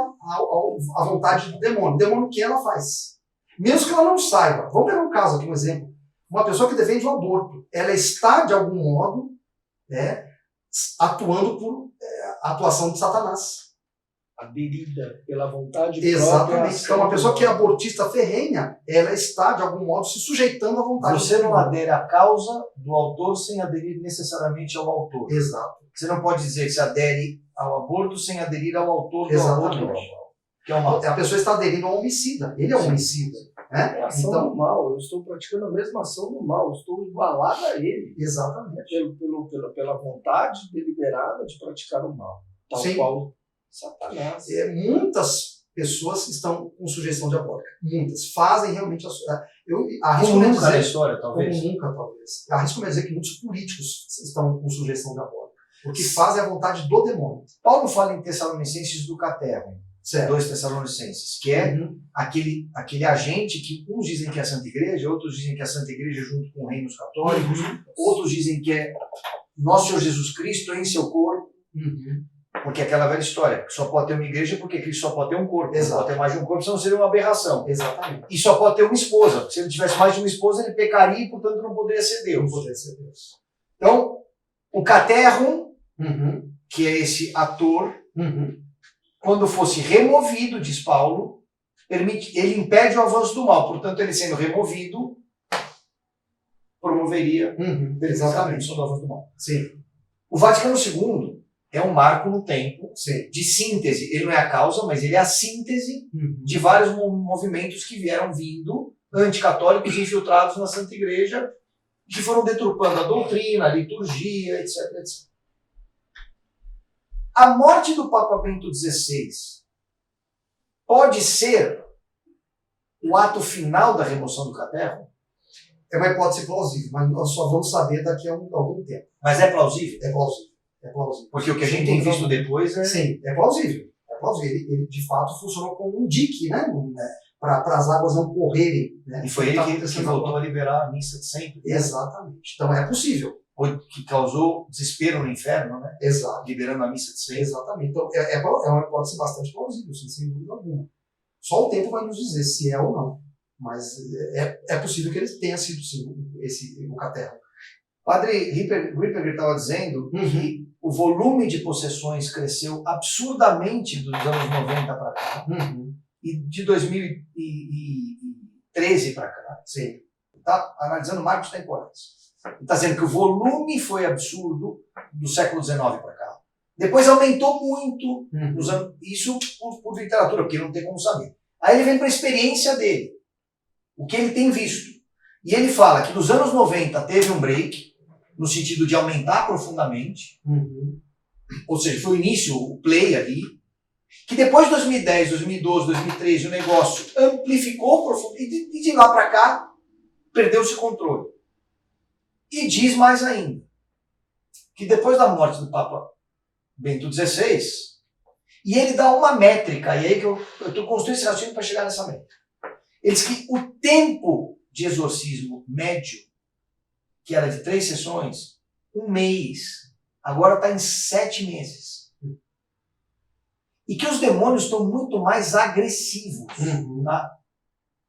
à vontade do demônio. O demônio que ela faz. Mesmo que ela não saiba. Vamos pegar um caso aqui, um exemplo. Uma pessoa que defende o aborto. Ela está, de algum modo, atuando por atuação de Satanás. Aderida pela vontade Exatamente. própria. Então, uma pessoa que é abortista ferrenha, ela está, de algum modo, se sujeitando à vontade. Você não adere à causa do autor sem aderir necessariamente ao autor. Exato. Você não pode dizer que se adere ao aborto sem aderir ao autor do Exatamente. aborto. Que é uma... A pessoa está aderindo ao homicida. Ele é um homicida. Né? É a ação do mal. Eu estou praticando a mesma ação do mal. Eu estou igualado a ele. Exatamente. Pela vontade deliberada de praticar o mal. Tal qual Satanás. Muitas pessoas estão com sujeição diabólica. Muitas. Fazem realmente como nunca na história, talvez. Como nunca, talvez. Arrisco me dizer que muitos políticos estão com sujeição diabólica. Porque fazem a vontade do demônio. Paulo fala em Tessalonicenses do caterro. 2 Tessalonicenses, que é aquele agente que uns dizem que é a Santa Igreja, outros dizem que é a Santa Igreja junto com reinos católicos, outros dizem que é nosso Senhor Jesus Cristo em seu corpo, porque é aquela velha história, que só pode ter uma igreja porque Cristo só pode ter um corpo, não pode ter mais de um corpo, senão seria uma aberração. Exatamente. E só pode ter uma esposa, se ele tivesse mais de uma esposa ele pecaria e portanto não poderia ser Deus. Não poderia ser Deus. Então, o caterro, que é esse ator, quando fosse removido, diz Paulo, ele impede o avanço do mal. Portanto, ele sendo removido, promoveria exatamente o avanço do mal. Sim. O Vaticano II é um marco no tempo de síntese. Ele não é a causa, mas ele é a síntese de vários movimentos que vieram vindo, anticatólicos infiltrados na Santa Igreja, que foram deturpando a doutrina, a liturgia, etc, etc. A morte do Papa Bento XVI pode ser o ato final da remoção do caterro? É uma hipótese plausível, mas nós só vamos saber daqui a algum tempo. Mas é plausível? É plausível. É plausível. Porque o que a gente tem visto depois é... Sim, é plausível. É plausível. Ele de fato funcionou como um dique, né? Para as águas não correrem. Né? E foi ele que voltou a liberar a missa de sempre. Exatamente. Então é possível. que causou desespero no inferno, né? Exato. Liberando a missa de 6. Exatamente. Então, é uma hipótese bastante plausível, sem dúvida alguma. Só o tempo vai nos dizer se é ou não. Mas é possível que ele tenha sido, sim, o caterro. Padre Ripperger estava dizendo que o volume de possessões cresceu absurdamente dos anos 90 para cá. E de 2013 para cá. Sim. Está analisando marcos temporais. Está dizendo que o volume foi absurdo do século XIX para cá. Depois aumentou muito, nos anos, isso por literatura, porque não tem como saber. Aí ele vem para a experiência dele, o que ele tem visto. E ele fala que nos anos 90 teve um break, no sentido de aumentar profundamente, ou seja, foi o início, o play ali, que depois de 2010, 2012, 2013, o negócio amplificou profundamente, e de lá para cá, perdeu-se o controle. E diz mais ainda, que depois da morte do Papa Bento XVI, e ele dá uma métrica, e aí que eu estou construindo esse raciocínio para chegar nessa métrica. Ele diz que o tempo de exorcismo médio, que era de 3 sessões, 1 mês, agora está em 7 meses. E que os demônios estão muito mais agressivos, tá?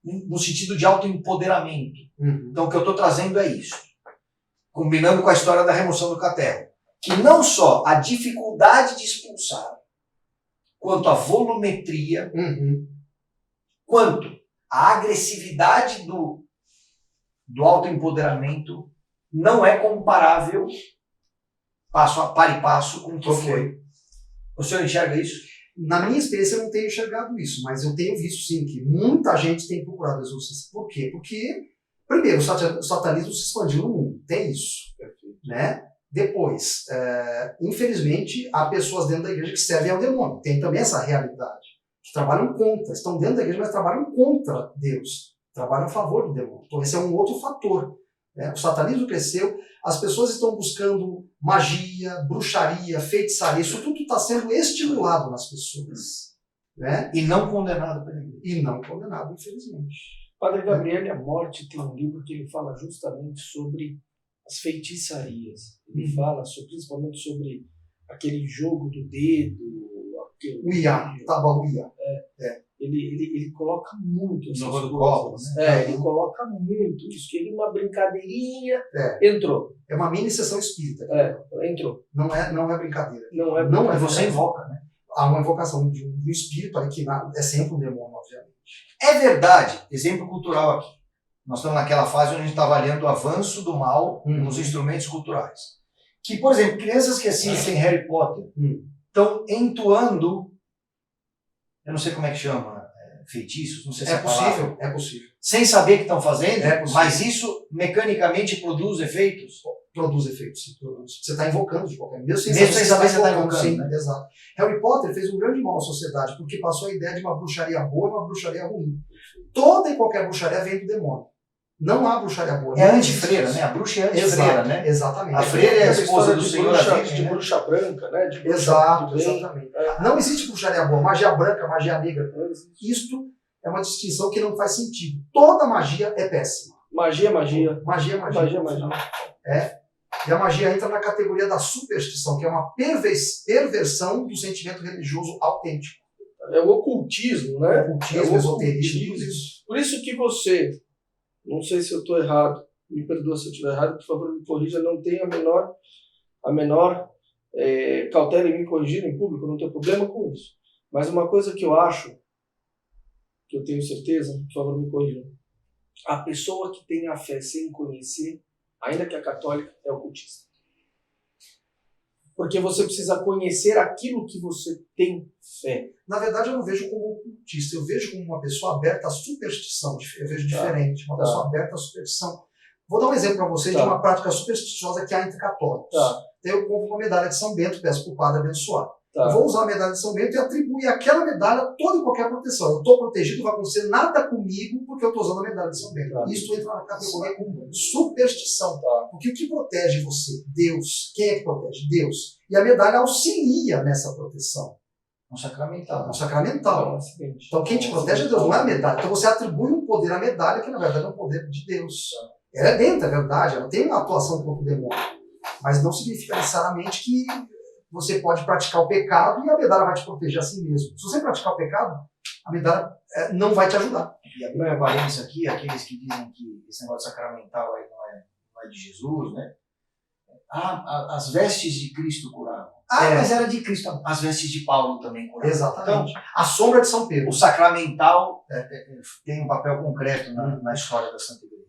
No sentido de autoempoderamento. Então o que eu estou trazendo é isso. Combinando com a história da remoção do caterro. Que não só a dificuldade de expulsar, quanto a volumetria, quanto a agressividade do autoempoderamento não é comparável par e passo com o que foi. O senhor enxerga isso? Na minha experiência eu não tenho enxergado isso, mas eu tenho visto sim que muita gente tem procurado exorcista. Por quê? Porque, primeiro, o satanismo se expandiu no mundo, tem isso. Né? Depois, infelizmente, há pessoas dentro da igreja que servem ao demônio. Tem também essa realidade. Que trabalham contra, estão dentro da igreja, mas trabalham contra Deus. Trabalham a favor do demônio. Então esse é um outro fator. Né? O satanismo cresceu, as pessoas estão buscando magia, bruxaria, feitiçaria. Isso tudo está sendo estimulado nas pessoas. Né? E não condenado pela igreja. E não condenado, infelizmente. Padre Gabriele, A Morte tem um livro que ele fala justamente sobre as feitiçarias. Ele fala principalmente sobre aquele jogo do dedo, o Iá, Tabaluia. Ele coloca muito essas no coisas. Né? Ele coloca muito isso, que ele uma brincadeirinha entrou. É uma mini sessão espírita. Entrou. Não é brincadeira. Não é você invoca, né? Há uma invocação de um espírito ali que é sempre um demônio, obviamente. É verdade, exemplo cultural aqui. Nós estamos naquela fase onde a gente está avaliando o avanço do mal nos instrumentos culturais. Que, por exemplo, crianças que assistem Harry Potter estão entoando, eu não sei como é que chama, feitiços, não sei se é possível, é possível. Sem saber o que estão fazendo, mas isso mecanicamente produz efeitos? Produz efeitos, sim, produz. Você está invocando de qualquer maneira. Mesmo sem saber se você está invocando. Sim, né? Exato. Harry Potter fez um grande mal à sociedade, porque passou a ideia de uma bruxaria boa e uma bruxaria ruim. Toda e qualquer bruxaria vem do demônio. Não há bruxaria boa. É antifreira, né? A bruxa é antifreira, né? Exatamente. A freira é a esposa do Senhor. De bruxa branca, né? De bruxa exatamente. Não existe bruxaria boa, magia branca, magia negra. Isto é uma distinção que não faz sentido. Toda magia é péssima. Magia. Magia. É. E a magia entra na categoria da superstição, que é uma perversão do sentimento religioso autêntico. É o ocultismo, né? O ocultismo, esoterismo, tudo isso. Por isso que você, não sei se eu estou errado, me perdoa se eu estiver errado, por favor me corrija, não tenho a menor cautela em me corrigir em público, não tenho problema com isso. Mas uma coisa que eu acho, que eu tenho certeza, por favor me corrija, a pessoa que tem a fé sem conhecer, ainda que a católica, é ocultista. Porque você precisa conhecer aquilo que você tem fé. Na verdade, eu não vejo como ocultista, eu vejo como uma pessoa aberta à superstição. Eu vejo diferente, uma pessoa aberta à superstição. Vou dar um exemplo para você de uma prática supersticiosa que há entre católicos. Eu compro uma medalha de São Bento, peço para o padre abençoar. Eu vou usar a medalha de São Bento e atribuir àquela medalha toda e qualquer proteção. Eu estou protegido, não vai acontecer nada comigo porque eu estou usando a medalha de São Bento. Isso entra na categoria superstição. Porque o que protege você? Deus. Quem é que protege? Deus. E a medalha auxilia nessa proteção. Um sacramental. Um sacramental. Então quem te protege é Deus, não é a medalha. Então você atribui um poder à medalha que na verdade é um poder de Deus. Ela é dentro, é verdade, ela tem uma atuação contra o demônio. mas não significa necessariamente que você pode praticar o pecado e a medalha vai te proteger a si mesmo. Se você praticar o pecado, a medalha não vai te ajudar. E a minha parência aqui, aqueles que dizem que esse negócio sacramental aí não é de Jesus, né? As vestes de Cristo curavam. Mas era de Cristo. As vestes de Paulo também curavam. Exatamente. Então, a sombra de São Pedro. O sacramental tem um papel concreto na história da Santa Igreja.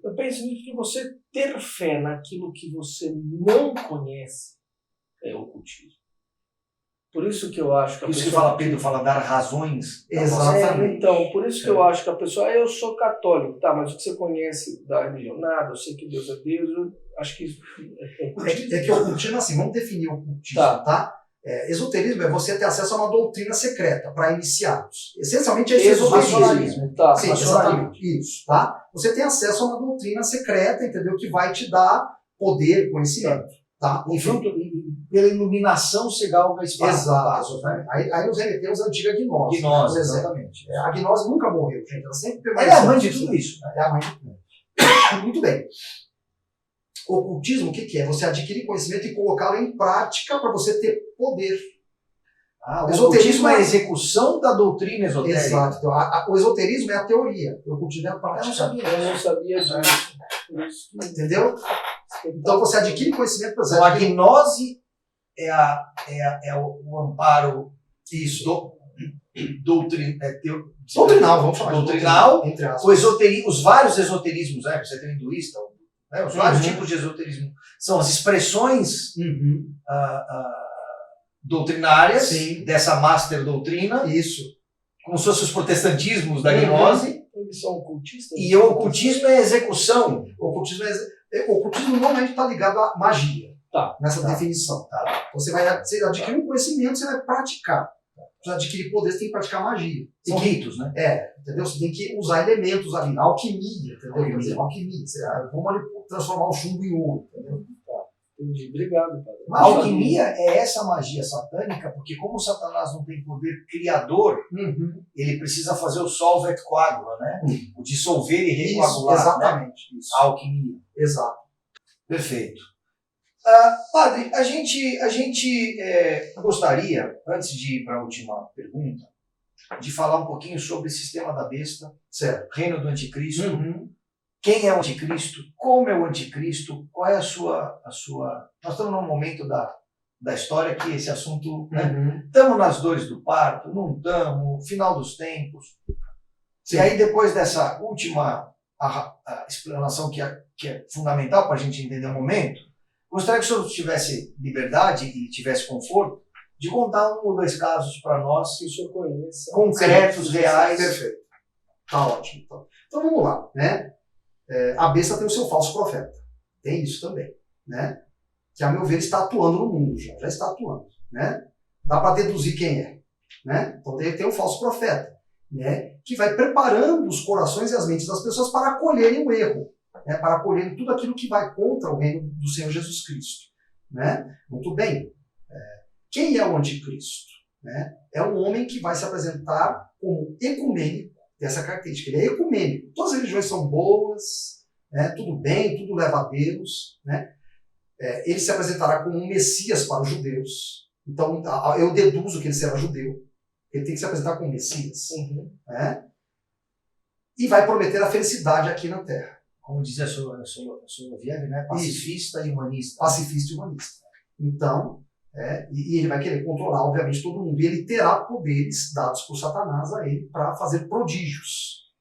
Eu penso que você ter fé naquilo que você não conhece é ocultismo. Por isso que eu acho que a Isso pessoa... que Pedro fala, dar razões. Exatamente. Então, por isso que eu acho que a pessoa... eu sou católico, tá, mas o que você conhece da religião? Nada, eu sei que Deus é Deus, eu acho que isso... É que o ocultismo, assim, vamos definir o ocultismo, tá? Esoterismo é você ter acesso a uma doutrina secreta para iniciados. Essencialmente é esse esoterismo. Tá, sim, exatamente. Isso, tá? Você tem acesso a uma doutrina secreta, entendeu? Que vai te dar poder, conhecimento. Tá? Pela iluminação você galga espaço. Exato. Aí nos remetemos à antiga gnose. Gnose, exatamente. A gnose nunca morreu, gente. Ela sempre Ela permaneceu. é a mãe de tudo isso. É a mãe de tudo. Muito bem. O ocultismo, o que é? Você adquirir conhecimento e colocá-lo em prática para você ter poder. O esoterismo é a execução da doutrina esotérica. Exato. Então, o esoterismo é a teoria. O ocultismo é a prática. Eu não sabia disso. Entendeu? Então você adquire conhecimento para Então, a gnose é o amparo doutrinal, vamos chamar doutrinal, de doutrinal. os vários esoterismos, né? Você tem o hinduísta, né? Os vários tipos de esoterismo são as expressões doutrinárias dessa master doutrina, como se fossem os protestantismos da gnose. Eles são ocultistas. E o ocultismo é a execução. O ocultismo normalmente está ligado à magia. Nessa definição. Você vai adquirir um conhecimento, você vai praticar. Para adquirir poder, você tem que praticar magia. São ritos, né? Entendeu? Você tem que usar elementos ali, alquimia, entendeu? Alquimia. Vamos transformar o chumbo em ouro, entendeu? Entendi. Obrigado, padre. A alquimia é essa magia satânica, porque como Satanás não tem poder criador, ele precisa fazer o solve et coagula, né? O dissolver e recoagular. Exatamente. Né? A alquimia. Exato. Perfeito. Padre, a gente gostaria, antes de ir para a última pergunta, de falar um pouquinho sobre o sistema da besta, reino do anticristo. Quem é o anticristo? Como é o anticristo? Qual é a sua... Nós estamos num momento da história que esse assunto... Estamos nas dores do parto, não estamos, final dos tempos. E aí, depois dessa última explanação que é fundamental para a gente entender o momento, gostaria que o senhor tivesse liberdade e tivesse conforto de contar um ou dois casos para nós que o senhor conheça, concretos, reais. Perfeito. Tá ótimo. Então vamos lá, né? A besta tem o seu falso profeta. Tem isso também, né? Que, a meu ver, está atuando no mundo já está atuando, né? Dá para deduzir quem é, né? Então tem o falso profeta, né? Que vai preparando os corações e as mentes das pessoas para acolherem o erro, né? Para acolherem tudo aquilo que vai contra o reino do Senhor Jesus Cristo, né? Muito bem. Quem é o anticristo? Né? É um homem que vai se apresentar como ecumênico, tem essa característica, ele é ecumênico. Todas as religiões são boas, né? Tudo bem, tudo leva a Deus, né? Ele se apresentará como um Messias para os judeus. Então, eu deduzo que ele será judeu. Ele tem que se apresentar como Messias. Né? E vai prometer a felicidade aqui na Terra. Como diz a Soloviev, né? Pacifista e humanista. Pacifista e humanista. Então, e ele vai querer controlar, obviamente, todo mundo. E ele terá poderes dados por Satanás a ele para fazer prodígios.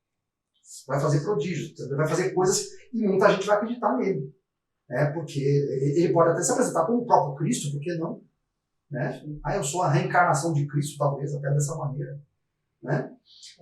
Vai fazer prodígios. Ele vai fazer coisas e muita gente vai acreditar nele. Porque ele pode até se apresentar como o próprio Cristo, por que não? Né? Eu sou a reencarnação de Cristo, talvez, até dessa maneira. Né?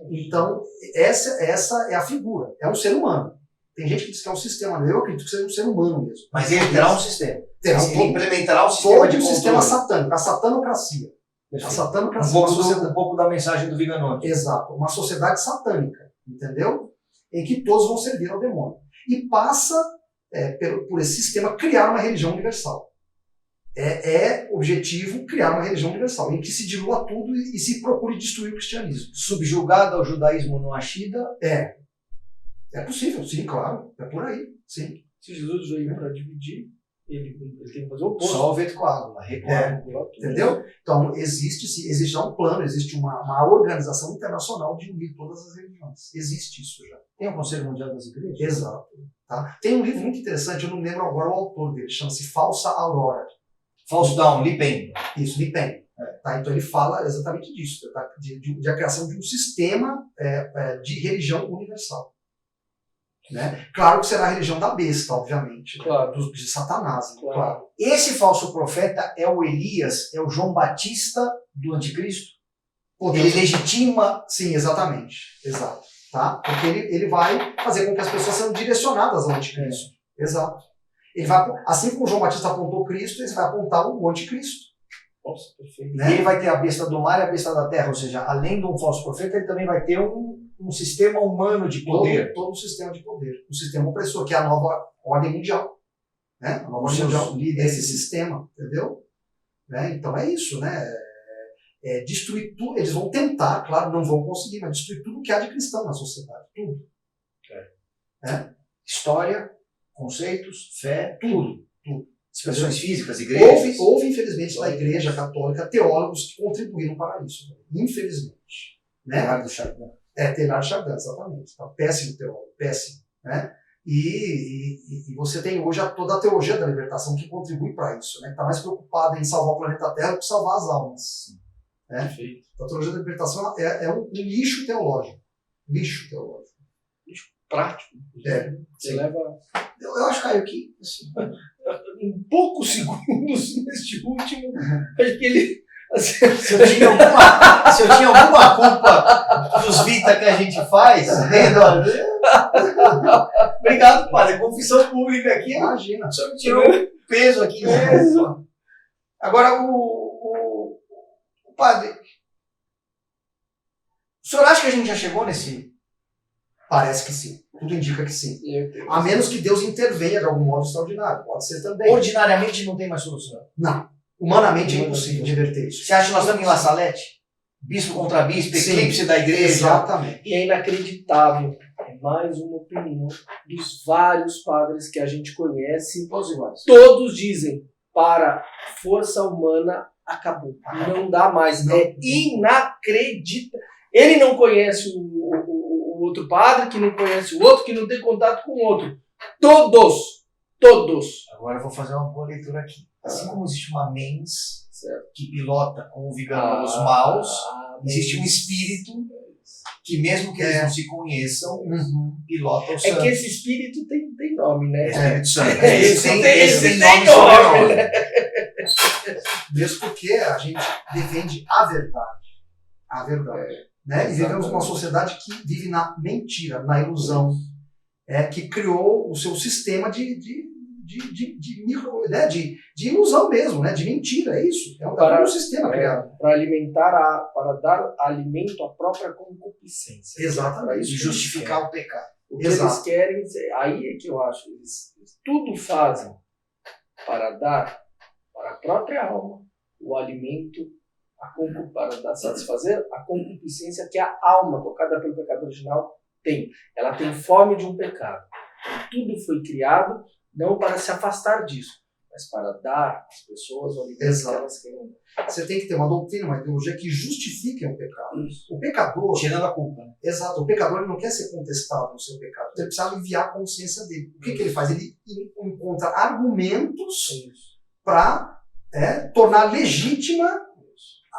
Então, essa é a figura. É um ser humano. Tem gente que diz que é um sistema. Eu acredito que seja um ser humano mesmo. Mas ele terá um sistema. Ele implementará o sistema de controle. Sistema satânico, a satanocracia. A satanocracia. Um pouco da mensagem do Viganone. Exato. Uma sociedade satânica, entendeu? Em que todos vão servir ao demônio. E passa, por esse sistema, criar uma religião universal. É objetivo criar uma religião universal, em que se dilua tudo e se procure destruir o cristianismo. Subjugado ao judaísmo no Ashida? É possível, sim, claro. É por aí, sim. Se Jesus veio para dividir, ele tem que fazer o oposto. Só o vento coágula, recoágula. Entendeu? Então, existe já um plano, existe uma organização internacional de unir todas as religiões. Existe isso já. Tem o Conselho Mundial das Igrejas? Exato. Tá? Tem um livro muito interessante, eu não lembro agora o autor dele, chama-se Falsa Aurora. False Dawn, Li Pen. Isso, Li Pen. Tá? Então ele fala exatamente disso, tá? de a criação de um sistema de religião universal. Né? Claro que será a religião da besta, obviamente, Claro. de Satanás, claro. Esse falso profeta é o Elias, é o João Batista do Anticristo? Ele legitima... Sim, exatamente. Exato. Tá? Porque ele vai fazer com que as pessoas sejam direcionadas ao anticristo. Exato. Ele vai, assim como João Batista apontou Cristo, ele vai apontar o anticristo. Nossa, perfeito. Né? E ele vai ter a besta do mar e a besta da terra, ou seja, além de um falso profeta, ele também vai ter um sistema humano de poder. Todo um sistema de poder. Um sistema opressor, que é a nova ordem mundial. Né? A nova ordem mundial desse sistema, entendeu? Né? Então é isso, né? Destruir tudo. Eles vão tentar, claro, não vão conseguir, mas destruir tudo que há de cristão na sociedade. Tudo. História, conceitos, fé, tudo. Expressões físicas, igrejas. Houve, infelizmente, na Igreja Católica, teólogos que contribuíram para isso. Infelizmente. Né? Teilhard de Chardin. Teilhard de Chardin, exatamente. Então, péssimo teólogo, péssimo. Né? E você tem hoje toda a teologia da libertação que contribui para isso, né? Que está mais preocupada em salvar o planeta Terra do que salvar as almas. Né? Perfeito. Então, a teologia da libertação é um lixo teológico. Lixo teológico. Prático. Você leva Eu acho, Caio, que assim, em poucos segundos neste último. Acho que ele. se eu tinha alguma culpa dos Vita que a gente faz, obrigado, padre. Confissão pública aqui. Imagina. O senhor me tirou um peso aqui. Agora, o padre, o senhor acha que a gente já chegou nesse... Parece que sim. Tudo indica que sim. A menos que Deus intervenha de algum modo extraordinário. Pode ser também. Ordinariamente não tem mais solução. Não. Humanamente é impossível reverter isso. Você acha que nós estamos em La Salete? Bispo contra bispo, eclipse da igreja? Exatamente. E é inacreditável. É mais uma opinião dos vários padres que a gente conhece. Todos iguais. Todos dizem, para força humana, acabou. Não dá mais. Não. É inacreditável. Ele não conhece o outro padre, que não conhece o outro, que não tem contato com o outro. Todos. Agora eu vou fazer uma boa leitura aqui. Assim como existe uma mens que pilota com o vigano os maus, existe um espírito que, mesmo que eles não se conheçam, pilota os santos. É que esse espírito tem nome, né? Espírito Santo. Esse tem tem nome sobre nome, nome. Mesmo porque a gente defende a verdade. A verdade. Né? E vivemos numa sociedade que vive na mentira, na ilusão, que criou o seu sistema de ilusão mesmo, né? De mentira, é isso. É um sistema criado. Para dar alimento à própria concupiscência. Exatamente. E justificar o pecado. O que eles querem, aí é que eu acho, eles tudo fazem para dar para a própria alma o alimento, para satisfazer a concupiscência que a alma, tocada pelo pecado original, tem. Ela tem fome de um pecado. Então, tudo foi criado não para se afastar disso, mas para dar às pessoas o alimento que elas querem. Você tem que ter uma doutrina, uma ideologia que justifique o pecado. Isso. O pecador... Tirando a culpa. Né? Exato. O pecador ele não quer ser contestado no seu pecado. Ele precisa aliviar a consciência dele. O que ele faz? Ele encontra argumentos para tornar legítima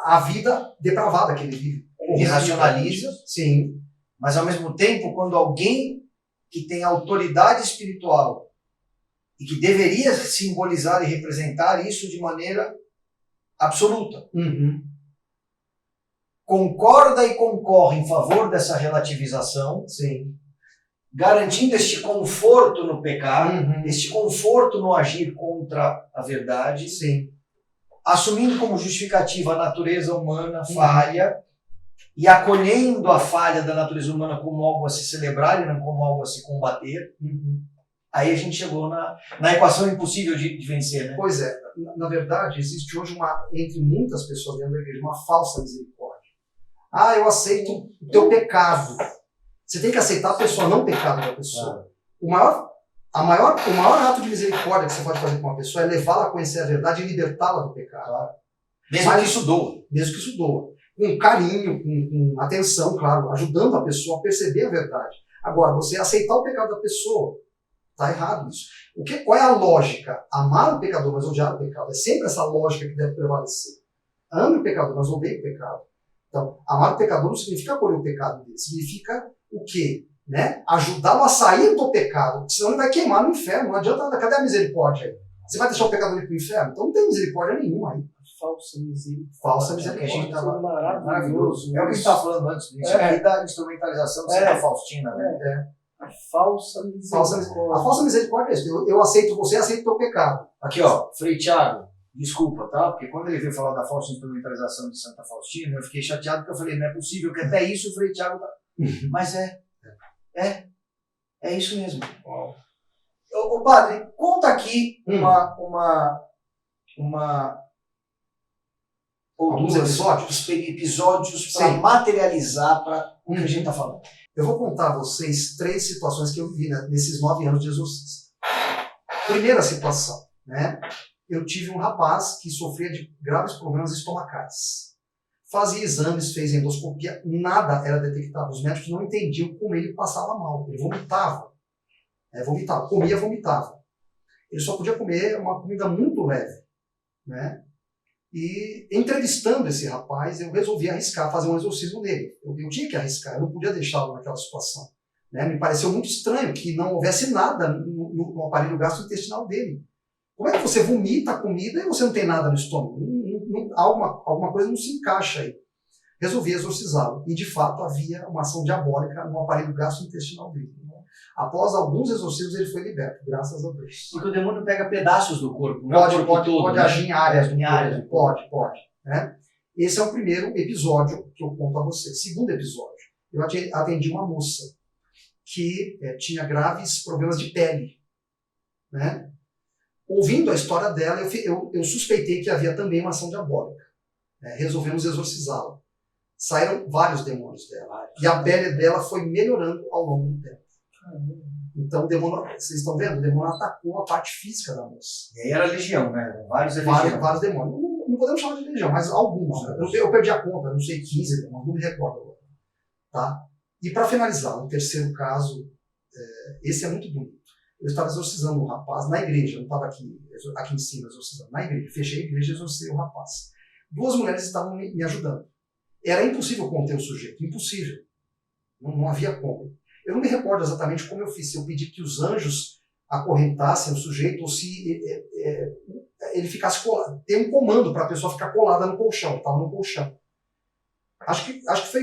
a vida depravada que ele vive. Ele racionaliza, sim, mas ao mesmo tempo, quando alguém que tem autoridade espiritual e que deveria simbolizar e representar isso de maneira absoluta, concorda e concorre em favor dessa relativização, sim, garantindo este conforto no pecado, este conforto no agir contra a verdade, sim, assumindo como justificativa a natureza humana falha e acolhendo a falha da natureza humana como algo a se celebrar e não como algo a se combater, aí a gente chegou na equação impossível de vencer, né? Pois é, na verdade, existe hoje entre muitas pessoas dentro da igreja, uma falsa misericórdia. Eu aceito o teu pecado. Você tem que aceitar a pessoa, não o pecado da pessoa. O maior o maior ato de misericórdia que você pode fazer com uma pessoa é levá-la a conhecer a verdade e libertá-la do pecado. Claro. Mesmo que isso doa. Mesmo que isso doa. Com carinho, com atenção, claro, ajudando a pessoa a perceber a verdade. Agora, você aceitar o pecado da pessoa, está errado isso. Qual é a lógica? Amar o pecador, mas odiar o pecado. É sempre essa lógica que deve prevalecer. Ame o pecador, mas odeie o pecado. Então, amar o pecador não significa acolher o pecado dele. Significa o quê? Né? Ajudá-lo a sair do pecado. Senão ele vai queimar no inferno. Não adianta nada. Cadê a misericórdia aí? Você vai deixar o pecador ir para o inferno? Então não tem misericórdia nenhuma aí. Falsa misericórdia. Falsa misericórdia. A gente tava maravilhoso. É o que a gente estava falando antes disso. Aqui da instrumentalização de Santa Faustina, né? A falsa misericórdia. A falsa misericórdia é isso. Eu aceito você, aceito o teu pecado. Aqui, ó, Frei Thiago, desculpa, tá? Porque quando ele veio falar da falsa instrumentalização de Santa Faustina, eu fiquei chateado porque eu falei, não é possível que até isso o Frei Thiago tá... Mas é isso mesmo. Ô padre, conta aqui alguns episódios para materializar para o que a gente está falando. Eu vou contar a vocês 3 situações que eu vivi nesses 9 anos de exorcista. Primeira situação, né? Eu tive um rapaz que sofria de graves problemas estomacais. Fazia exames, fez endoscopia, nada era detectado. Os médicos não entendiam como ele passava mal. Ele vomitava. Comia, vomitava. Ele só podia comer uma comida muito leve, né? E entrevistando esse rapaz, eu resolvi arriscar, fazer um exorcismo nele. Eu tinha que arriscar, eu não podia deixá-lo naquela situação. Né? Me pareceu muito estranho que não houvesse nada no aparelho gastrointestinal dele. Como é que você vomita a comida e você não tem nada no estômago? Alguma coisa não se encaixa aí. Resolvi exorcizá-lo. E, de fato, havia uma ação diabólica no aparelho gastrointestinal dele. Após alguns exorcismos, ele foi liberto, graças a Deus. Porque o demônio pega pedaços do corpo, pode agir em áreas do corpo. Pode. Né? Esse é o primeiro episódio que eu conto a você. Segundo episódio, eu atendi uma moça que tinha graves problemas de pele. Né? Ouvindo a história dela, eu suspeitei que havia também uma ação diabólica. Resolvemos exorcizá-la. Saíram vários demônios dela. E a pele dela foi melhorando ao longo do tempo. Então, o demônio, vocês estão vendo? O demônio atacou a parte física da moça. E aí era legião, né? Vários demônios. Não podemos chamar de legião, mas alguns. Eu perdi a conta, não sei, 15 demônios, não me recordo agora. Tá? E para finalizar, o terceiro caso, esse é muito bonito. Eu estava exorcizando um rapaz na igreja, não estava aqui em cima exorcizando, na igreja. Fechei a igreja e exorcizei o rapaz. 2 mulheres estavam me ajudando. Era impossível conter o sujeito, impossível. Não havia como. Eu não me recordo exatamente como eu fiz, se eu pedi que os anjos acorrentassem o sujeito ou se ele ficasse colado. Tem um comando para a pessoa ficar colada no colchão, estava no colchão. Acho que foi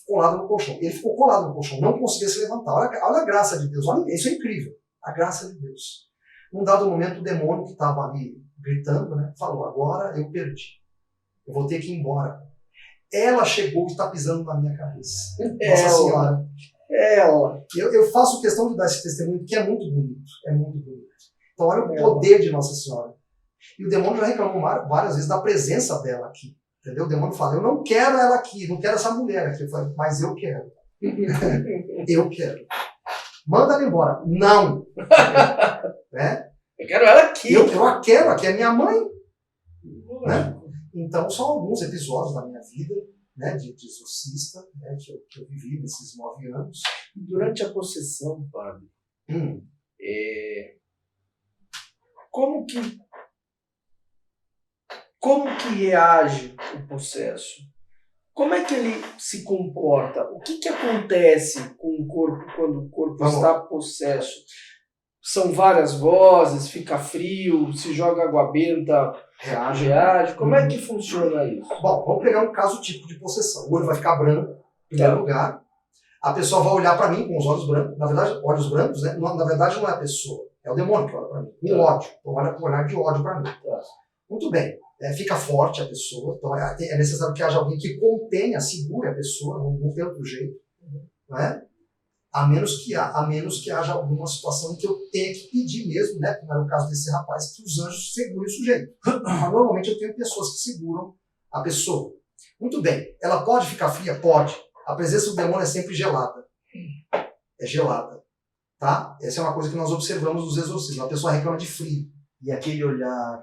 colado no colchão. Ele ficou colado no colchão, não conseguia se levantar. Olha a graça de Deus, olha, isso é incrível, a graça de Deus. Num dado momento, o demônio que estava ali gritando, né, falou, agora eu perdi, eu vou ter que ir embora. Ela chegou e está pisando na minha cabeça. Nossa Senhora. Eu faço questão de dar esse testemunho porque é muito bonito. É muito bonito. Então, olha o poder de Nossa Senhora. E o demônio já reclamou várias vezes da presença dela aqui. Entendeu? O demônio fala, eu não quero ela aqui, não quero essa mulher aqui. Eu falo, mas eu quero. Eu quero. Manda ela embora. Não. Né? Eu quero ela aqui. Eu a quero aqui, é minha mãe. Né? Então, são alguns episódios da minha vida, né, de exorcista, né, que eu vivi nesses 9 anos. Durante a possessão, padre, como que reage o possesso? Como é que ele se comporta? O que acontece com o corpo quando o corpo está possesso? São várias vozes, fica frio, se joga água benta, reage. Como é que funciona isso? Bom, vamos pegar um caso típico de possessão. O olho vai ficar branco, em primeiro lugar. A pessoa vai olhar para mim com os olhos brancos. Na verdade, olhos brancos, né? Na verdade, não é a pessoa. É o demônio que olha para mim. Com ódio. Olha com olhar de ódio para mim. Muito bem. Fica forte a pessoa. Então, é necessário que haja alguém que contenha, segure a pessoa. Não tem outro jeito. Né? A menos que haja alguma situação em que eu tenha que pedir mesmo, né, como era o caso desse rapaz, que os anjos segurem o sujeito. Mas normalmente eu tenho pessoas que seguram a pessoa. Muito bem, ela pode ficar fria? Pode. A presença do demônio é sempre gelada. É gelada. Tá? Essa é uma coisa que nós observamos nos exorcismos. A pessoa reclama de frio. E aquele olhar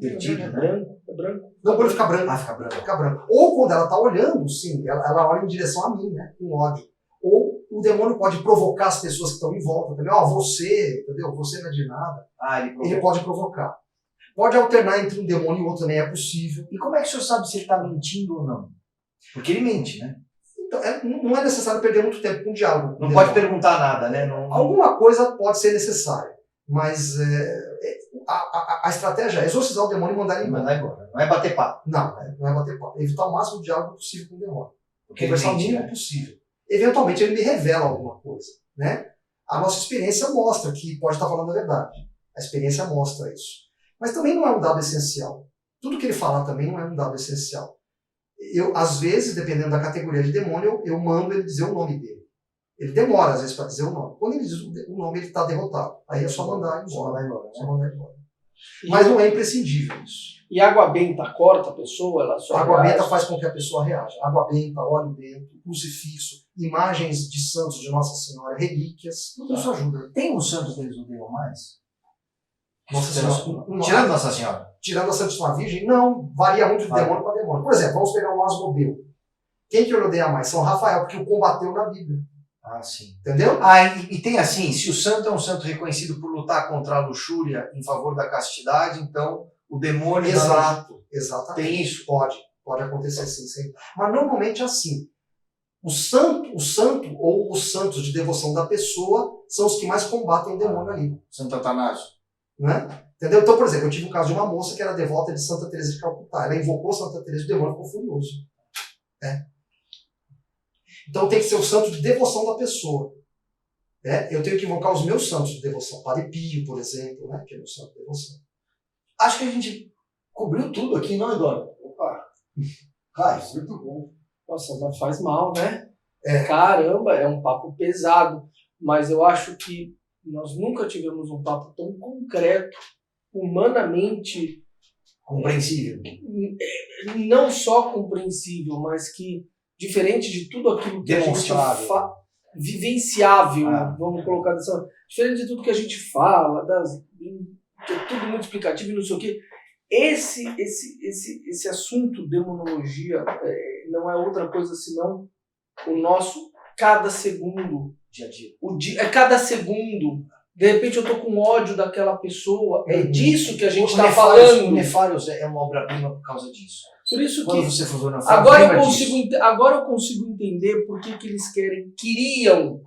perdido, É né? branco, é branco. Não, quando fica branco. Ah, fica branco. Fica branco. Ou quando ela está olhando, sim, ela olha em direção a mim, né? Com ódio. Ou o demônio pode provocar as pessoas que estão em volta também. Ó, você, entendeu? Você não é de nada. Ah, Ele pode provocar. Pode alternar entre um demônio e outro também, é possível. E como é que o senhor sabe se ele está mentindo ou não? Porque ele mente, né? Então, não é necessário perder muito tempo com o diálogo. Não pode perguntar nada, né? Não... Alguma coisa pode ser necessária, mas a estratégia é exorcizar o demônio e mandar ele embora. Mandar embora. Não é bater papo. Não, não é bater papo. É evitar o máximo de diálogo possível com o demônio. Porque Conversar o ele mente, mínimo né? possível. Eventualmente ele me revela alguma coisa, né? A nossa experiência mostra que pode estar falando a verdade. A experiência mostra isso. Mas também não é um dado essencial. Tudo que ele falar também não é um dado essencial. Eu, às vezes, dependendo da categoria de demônio, eu mando ele dizer o nome dele. Ele demora, às vezes, para dizer o nome. Quando ele diz o nome, ele está derrotado. Aí é só mandar ele embora. Só mandar ele embora. Mas não é imprescindível isso. E água benta corta a pessoa? Ela só A água benta reage? faz com que a pessoa reaja. Água benta, óleo bento, crucifixo, imagens de santos de Nossa Senhora, relíquias, tudo isso ajuda. Tem um santo que eles odeiam mais? Nossa Senhora. Tirando Nossa Senhora. Tirando a Santíssima Virgem, não, varia muito de demônio para demônio. Por exemplo, vamos pegar o Asmodeu. Quem que ele odeia mais? São Rafael, porque o combateu na Bíblia. Ah, sim. Entendeu? Ah, e tem assim, se o santo é um santo reconhecido por lutar contra a luxúria em favor da castidade, então o demônio... Exato, exatamente. Tem isso? Pode acontecer sim. Mas normalmente é assim. O santo ou os santos de devoção da pessoa são os que mais combatem o demônio ali. Santo Atanásio. Né? Entendeu? Então, por exemplo, eu tive um caso de uma moça que era devota de Santa Teresa de Calcutá. Ela invocou Santa Teresa e o demônio ficou furioso. Então tem que ser o santo de devoção da pessoa. Eu tenho que invocar os meus santos de devoção. Padre Pio, por exemplo, né? Que é meu santo de devoção. Acho que a gente cobriu tudo aqui, não, Eduardo? Opa, Muito bom. nossa, mas faz mal, né? É. Caramba, é um papo pesado. Mas eu acho que nós nunca tivemos um papo tão concreto, humanamente, Compreensível. não só compreensível, mas que diferente de tudo aquilo que Demonstrável. a gente vivenciável, Ah. vamos colocar dessa, diferente de tudo que a gente fala, que é tudo muito explicativo e não sei o quê. Esse assunto demonologia não é outra coisa senão o nosso cada segundo, Dia a dia. cada segundo. De repente eu tô com ódio daquela pessoa. É disso que a gente O está Nefários- falando. O Nefários é uma obra-prima por causa disso. Por isso Quando que você for ver o Nefários, agora lembra eu disso. consigo entender por que eles queriam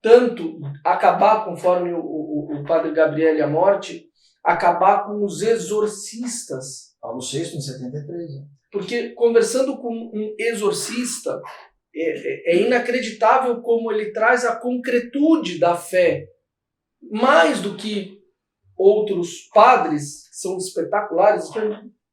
tanto acabar, conforme o padre Gabriel e a morte, acabar com os exorcistas. Paulo VI em 73. Né? Porque conversando com um exorcista, é inacreditável como ele traz a concretude da fé. Mais do que outros padres, que são espetaculares,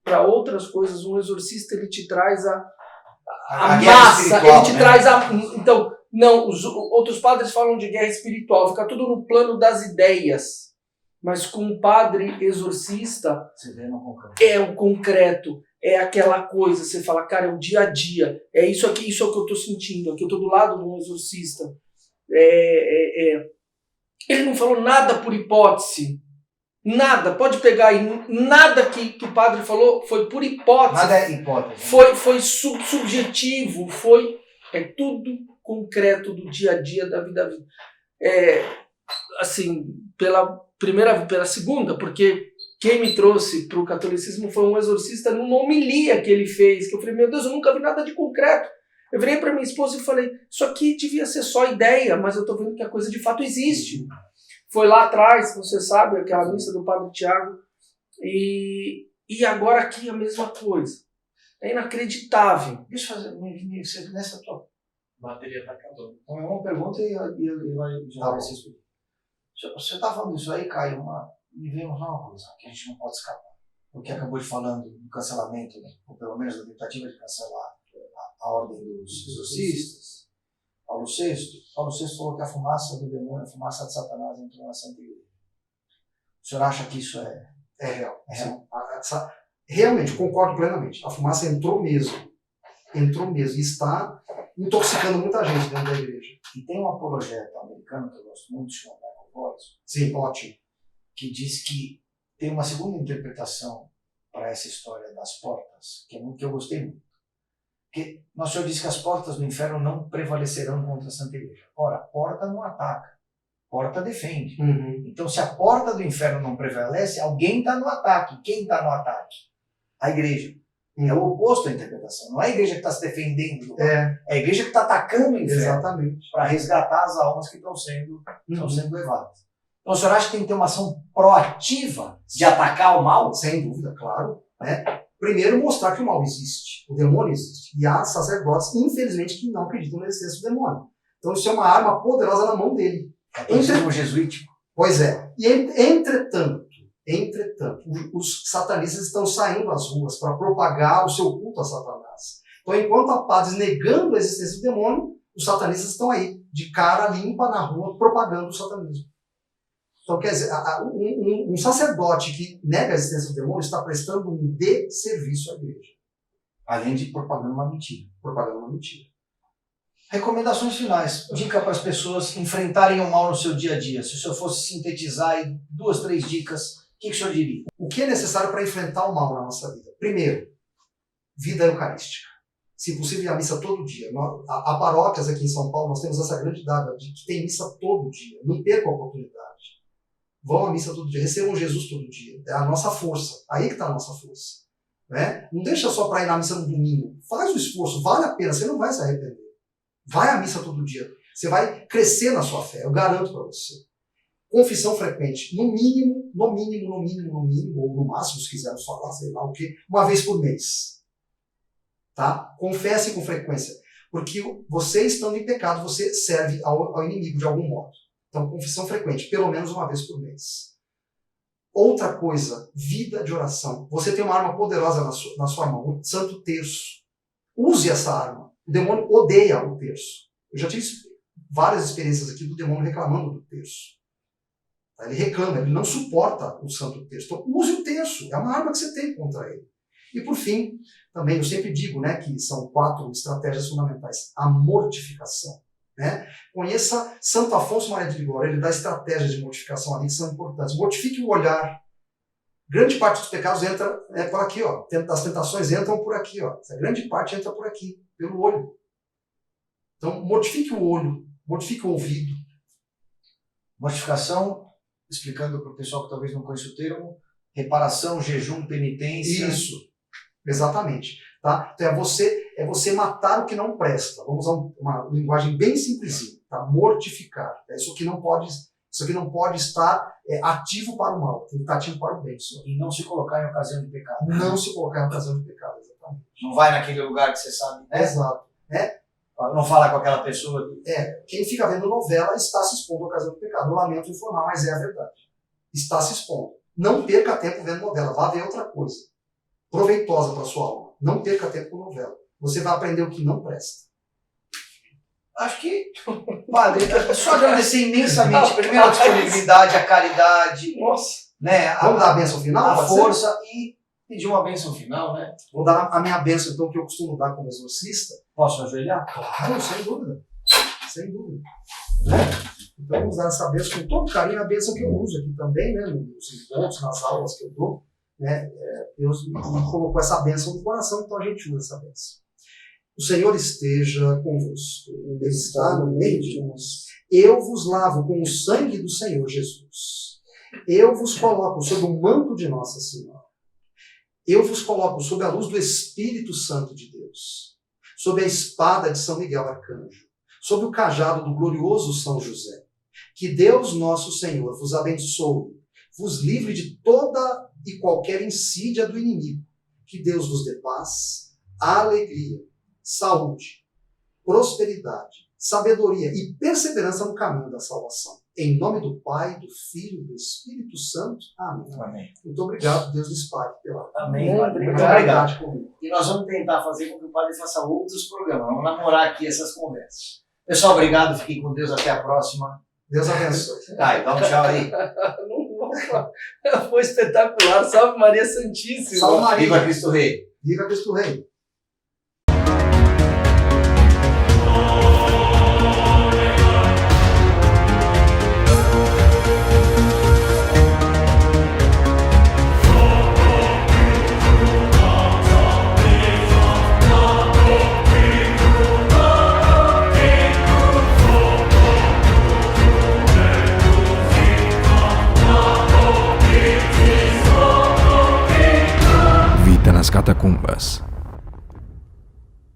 para outras coisas, um exorcista ele te traz a guerra massa, espiritual, ele te né? traz a... Então, não, os outros padres falam de guerra espiritual, fica tudo no plano das ideias. Mas com um padre exorcista, Você vê no concreto. é o concreto, é aquela coisa, você fala, cara, é o dia a dia, é isso aqui, isso é o que eu estou sentindo, aqui eu estou do lado de um exorcista. Ele não falou nada por hipótese, nada, pode pegar aí, nada que o padre falou foi por hipótese, Nada é hipótese. foi subjetivo, é tudo concreto do dia a dia, da vida. Assim, pela segunda, porque quem me trouxe para o catolicismo foi um exorcista numa homilia que ele fez, que eu falei, meu Deus, eu nunca vi nada de concreto. Eu virei para minha esposa e falei, isso aqui devia ser só ideia, mas eu estou vendo que a coisa de fato existe. Foi lá atrás, você sabe, aquela missa do Padre Tiago, e agora aqui a mesma coisa. É inacreditável. Deixa eu fazer nessa tua. A bateria está acabando. Então é uma pergunta e já vai ser explicar. Você está falando isso aí, Caio, me veio uma coisa que a gente não pode escapar. Porque acabou de falando do cancelamento, né? Ou pelo menos da tentativa de cancelar a ordem dos exorcistas. Paulo VI falou que a fumaça do demônio, a fumaça de Satanás entrou na Santa Igreja. O senhor acha que isso é É real. real? Realmente, concordo plenamente. A fumaça entrou mesmo. Entrou mesmo. E está intoxicando muita gente dentro da igreja. E tem um apologeta americano que eu gosto muito, chama Michael Voice, Sim, ótimo. que diz que tem uma segunda interpretação para essa história das portas, que eu gostei muito. Porque Nosso Senhor disse que as portas do inferno não prevalecerão contra a Santa Igreja. Ora, a porta não ataca, a porta defende. Então, se a porta do inferno não prevalece, alguém está no ataque. Quem está no ataque? A igreja. É o oposto à interpretação. Não é a igreja que está se defendendo do mal. É a igreja que está atacando o inferno. Exatamente. Para resgatar as almas que estão sendo levadas. Então, o senhor acha que tem que ter uma ação proativa de atacar o mal? Sem dúvida, claro. Né? Primeiro, mostrar que o mal existe, o demônio existe. E há sacerdotes, infelizmente, que não acreditam na existência do demônio. Então, isso é uma arma poderosa na mão dele. Um jesuítico. Pois é. E, entretanto, os satanistas estão saindo às ruas para propagar o seu culto a Satanás. Então, enquanto há padres negando a existência do demônio, os satanistas estão aí, de cara limpa na rua, propagando o satanismo. Então, quer dizer, um sacerdote que nega a existência do demônio está prestando um desserviço à igreja. Além de propagando uma mentira. Propagando uma mentira. Recomendações finais. Dica para as pessoas enfrentarem o mal no seu dia a dia. Se o senhor fosse sintetizar em 2, 3 dicas, o que o senhor diria? O que é necessário para enfrentar o mal na nossa vida? Primeiro, vida eucarística. Se possível, a missa todo dia. Há paróquias aqui em São Paulo, nós temos essa grande dádiva de que tem missa todo dia. Não percam a oportunidade. Vão à missa todo dia, recebam Jesus todo dia. É a nossa força. Aí que está a nossa força. Né? Não deixa só para ir na missa no domingo. Faz o esforço, vale a pena, você não vai se arrepender. Vai à missa todo dia. Você vai crescer na sua fé, eu garanto para você. Confissão frequente, no mínimo, ou no máximo, se quisermos falar, sei lá o quê, uma vez por mês. Tá? Confesse com frequência. Porque você estando em pecado, você serve ao inimigo de algum modo. Então, confissão frequente, pelo menos uma vez por mês. Outra coisa, vida de oração. Você tem uma arma poderosa na sua mão, o Santo Terço. Use essa arma. O demônio odeia o terço. Eu já tive várias experiências aqui do demônio reclamando do terço. Ele reclama, ele não suporta o Santo Terço. Então, use o terço. É uma arma que você tem contra ele. E, por fim, também eu sempre digo, né, que são 4 estratégias fundamentais. A mortificação. Né? Conheça Santo Afonso Maria de Ligório, ele dá estratégias de mortificação ali que são importantes. Mortifique o olhar. Grande parte dos pecados entra por aqui, ó. Das tentações entram por aqui, ó. A grande parte entra por aqui, pelo olho. Então, mortifique o olho, mortifique o ouvido. Mortificação, explicando para o pessoal que talvez não conheça o termo, reparação, jejum, penitência. Isso, exatamente. Tá? Então é você matar o que não presta. Vamos usar uma linguagem bem simplesinha. Tá? Mortificar. Isso aqui não pode estar ativo para o mal. Tem que estar ativo para o bem. E não se colocar em ocasião de pecado. Não se colocar em ocasião de pecado, exatamente. Não vai naquele lugar que você sabe. Né? Exato. Não falar com aquela pessoa. Quem fica vendo novela está se expondo à ocasião do pecado. Eu lamento informar, mas é a verdade. Está se expondo. Não perca tempo vendo novela. Vá ver outra coisa. Proveitosa para a sua alma. Não perca tempo com novela. Você vai aprender o que não presta. Acho que, padre, só agradecer imensamente, primeiro a disponibilidade, a caridade, né, Vamos dar a bênção final? a força e pedir uma bênção final, né? Vou dar a minha bênção, então, que eu costumo dar como exorcista. Posso ajoelhar? Claro, sem dúvida. Sem dúvida. Então, vamos dar essa bênção com todo carinho, a bênção que eu uso aqui também, né, nos encontros, nas aulas que eu dou. Né, Deus me colocou essa bênção no coração, então a gente usa essa bênção. O Senhor esteja convosco. Ele está no meio de nós. Eu vos lavo com o sangue do Senhor Jesus. Eu vos coloco sob o manto de Nossa Senhora. Eu vos coloco sob a luz do Espírito Santo de Deus. Sob a espada de São Miguel Arcanjo. Sob o cajado do glorioso São José. Que Deus nosso Senhor vos abençoe. Vos livre de toda e qualquer insídia do inimigo. Que Deus vos dê paz, alegria, saúde, prosperidade, sabedoria e perseverança no caminho da salvação. Em nome do Pai, do Filho e do Espírito Santo. Amém. Amém. Muito obrigado, Deus lhes pague pela Amém. Muito obrigado comigo. E nós vamos tentar fazer com que o padre faça outros programas. Vamos namorar aqui essas conversas. Pessoal, obrigado. Fiquem com Deus. Até a próxima. Deus abençoe. Dá um tchau aí. Foi espetacular. Salve Maria Santíssima. Salve Maria. Viva Cristo Rei. Viva Cristo Rei. catacumbas.